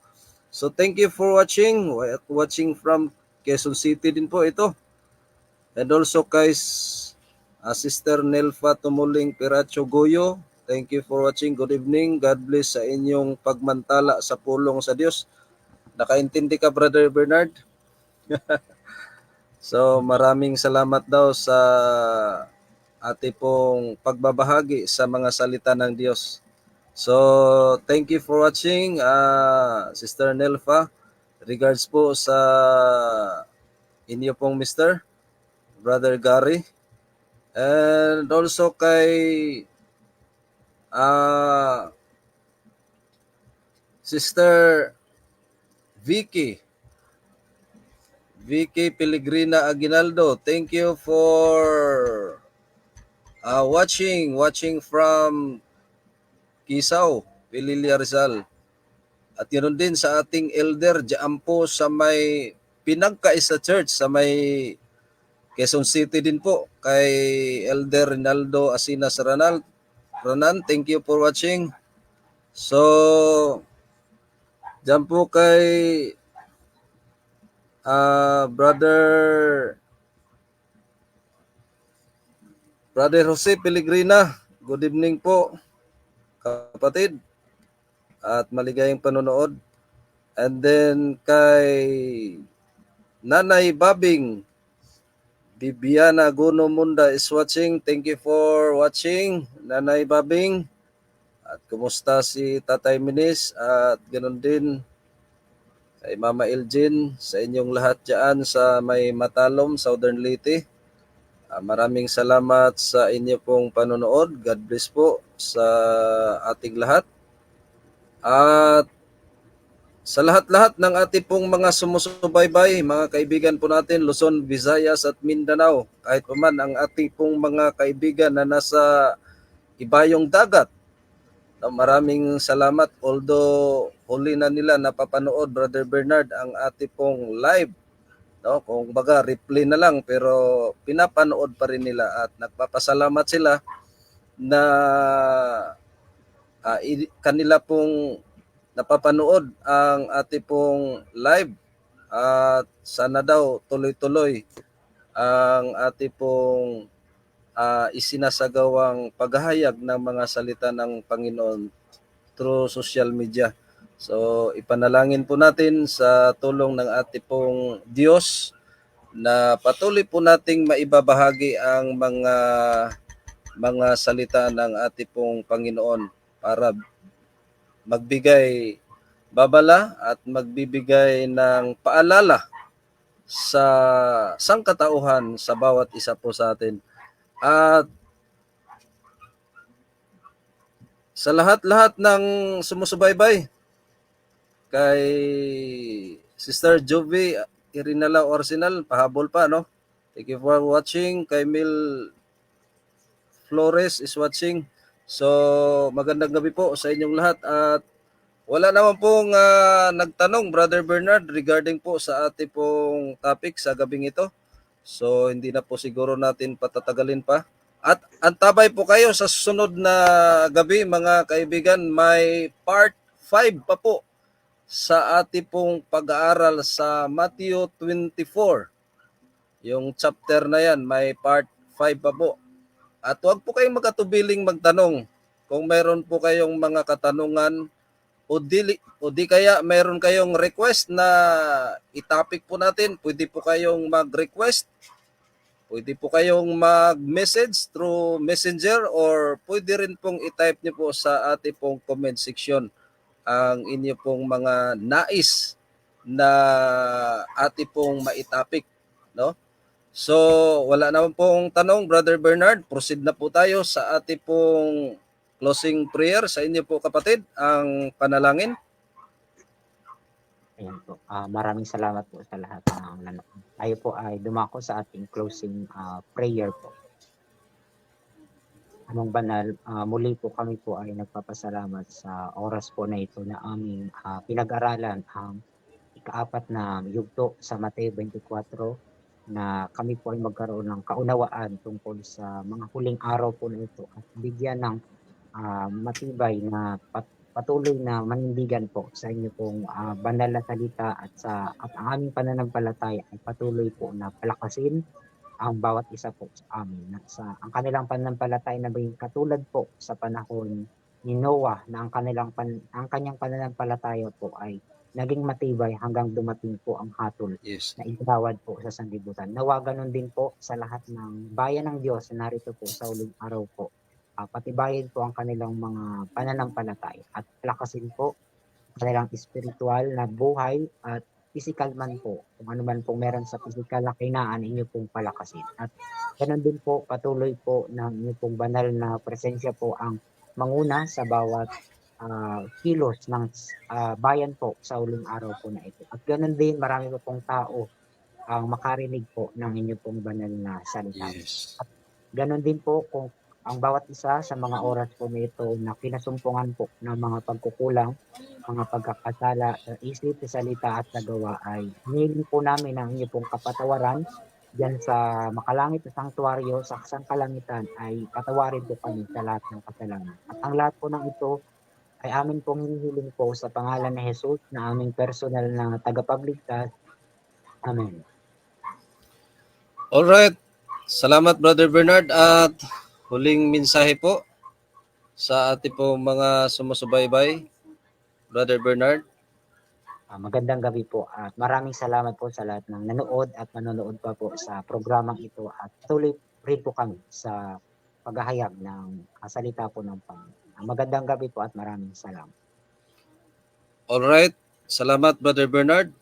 So thank you for watching from Quezon City din po ito. And also kay Sister Nelfa Tumuling Piracho Goyo. Thank you for watching. Good evening. God bless sa inyong pagmantala sa pulong sa Diyos. Nakaintindi ka, Brother Bernard? So maraming salamat daw sa ating pong pagbabahagi sa mga salita ng Diyos. So thank you for watching, Sister Nelfa. Regards po sa inyo pong Brother Gary. And also kay Sister Vicky Pellegrina Aguinaldo. Thank you for watching from Kisaw, Pililia Rizal. At yun din sa ating elder diyan po sa may Pinagkaisa Church sa may Quezon City din po kay Elder Rinaldo Asinas Ranan. Thank you for watching. So diyan po kay Brother Jose Pellegrina. Good evening po, kapatid. At maligayang panonood. And then kay Nanay Babing Bibiana Guno Munda is watching. Thank you for watching, Nanay Babing. At kumusta si Tatay Minis at ganoon din kay Mama Elgin, sa inyong lahat dyan sa may Matalom, Southern Leyte. Maraming salamat sa inyo pong panonood. God bless po sa ating lahat. At sa lahat-lahat ng ating pong mga sumusubaybay, mga kaibigan po natin, Luzon, Visayas at Mindanao, kahit pa man ang ating pong mga kaibigan na nasa ibayong dagat, maraming salamat. Although huli na nila napapanood, Brother Bernard, ang ating pong live, no? Kung baga replay na lang, pero pinapanood pa rin nila at nagpapasalamat sila na kanila pong napapanood ang ating pong live at sana daw tuloy-tuloy ang ating pong isinasagawang paghahayag ng mga salita ng Panginoon through social media. So ipanalangin po natin sa tulong ng ating pong Diyos na patuloy po nating maibabahagi ang mga salita ng ating pong Panginoon para magbigay babala at magbibigay ng paalala sa sangkatauhan sa bawat isa po sa atin. At sa lahat-lahat ng sumusubaybay, kay Sister Jovi Irinala Orsinal, pahabol pa, no? Thank you for watching. Kay Mil Flores is watching. So magandang gabi po sa inyong lahat at Wala naman pong nagtanong, Brother Bernard, regarding po sa ating pong topic sa gabing ito. So, hindi na po siguro natin patatagalin pa. At antabay po kayo sa susunod na gabi, mga kaibigan. May part 5 pa po sa ating pong pag-aaral sa Matthew 24. Yung chapter na yan, may part 5 pa po. At huwag po kayong magkatubiling magtanong. Kung mayroon po kayong mga katanungan, o di kaya mayroon kayong request na itapik po natin, pwede po kayong mag-request, pwede po kayong mag-message through messenger, or pwede rin pong i-type niyo po sa ating pong comment section ang inyo pong mga nais na ating pong maitapik, no? So, wala naman pong tanong, Brother Bernard. Proceed na po tayo sa ating pong closing prayer sa inyo po, kapatid, ang panalangin. Ayan po. Maraming salamat po sa lahat ng nanonood. Tayo po ay dumako sa ating closing prayer po. Amang banal, muli po kami po ay nagpapasalamat sa oras po na ito na aming pinag-aralan ang ikaapat na yugto sa Mateo 24, na kami po ay magkaroon ng kaunawaan tungkol sa mga huling araw po na ito at bigyan ng matibay na patuloy na manindigan po sa inyo pong banal na salita, at ang aming pananampalataya ay patuloy po na palakasin ang bawat isa po sa amin. Ang kanilang pananampalataya na maging katulad po sa panahon ni Noah, na ang kanyang pananampalataya po ay naging matibay hanggang dumating po ang hatol Yes. na igawad po sa sanlibutan. Nawa ganun din po sa lahat ng bayan ng Diyos na narito po sa uling araw po. Patibayin po ang kanilang mga pananampalataya at lakasin po kanilang spiritual na buhay at physical man po. Kung ano man pong meron sa physical na kainaan, inyo pong palakasin. At ganun din po, patuloy po ng inyo pong banal na presensya po ang manguna sa bawat kilos ng bayan po sa uling araw po na ito. At ganun din, marami po pong tao ang makarinig po ng inyo pong banal na salita. Yes. At ganun din po kung ang bawat isa sa mga oras po na ito na kinasumpungan po ng mga pagkukulang, mga pagkakasala sa isip, sa salita at sa gawa, ay hinihiling po namin ang inyo pong kapatawaran diyan sa makalangit na sanktuaryo sa sangkalangitan, ay patawarin po kami sa lahat ng kasalanan. At ang lahat po ng ito ay amin pong hinihiling po sa pangalan ni Jesus na aming personal na tagapagligtas. Amen. Alright. Salamat, Brother Bernard. At huling mensahe po sa ating po mga sumusubaybay, Brother Bernard. Magandang gabi po at maraming salamat po sa lahat ng nanood at manonood pa po sa programang ito, at tuloy rin po kami sa paghahayag ng salita po ng Panginoon. Magandang gabi po at maraming salamat. Alright. Salamat, Brother Bernard.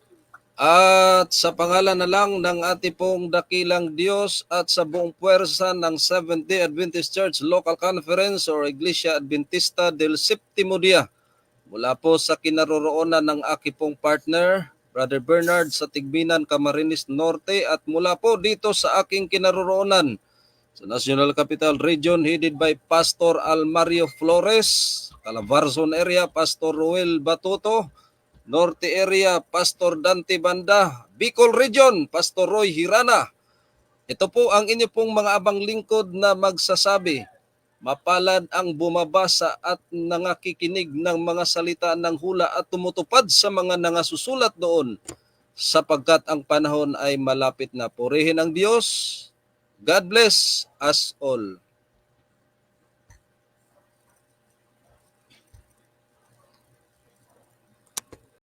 At sa pangalan na lang ng ating pong dakilang Diyos at sa buong puwersa ng Seventh-day Adventist Church Local Conference or Iglesia Adventista del Séptimo Día, mula po sa kinaroroonan ng aking pong partner, Brother Bernard sa Tigbinan, Camarines Norte, at mula po dito sa aking kinaroroonan sa National Capital Region, headed by Pastor Almario Flores, Calabarzon area, Pastor Ruel Batuto, Norte area, Pastor Dante Banda, Bicol Region, Pastor Roy Hirana. Ito po ang inyo pong mga abang lingkod na magsasabi, mapalad ang bumabasa at nangakikinig ng mga salita ng hula at tumutupad sa mga nangasusulat doon, sapagkat ang panahon ay malapit na. Purihin ang Diyos. God bless us all.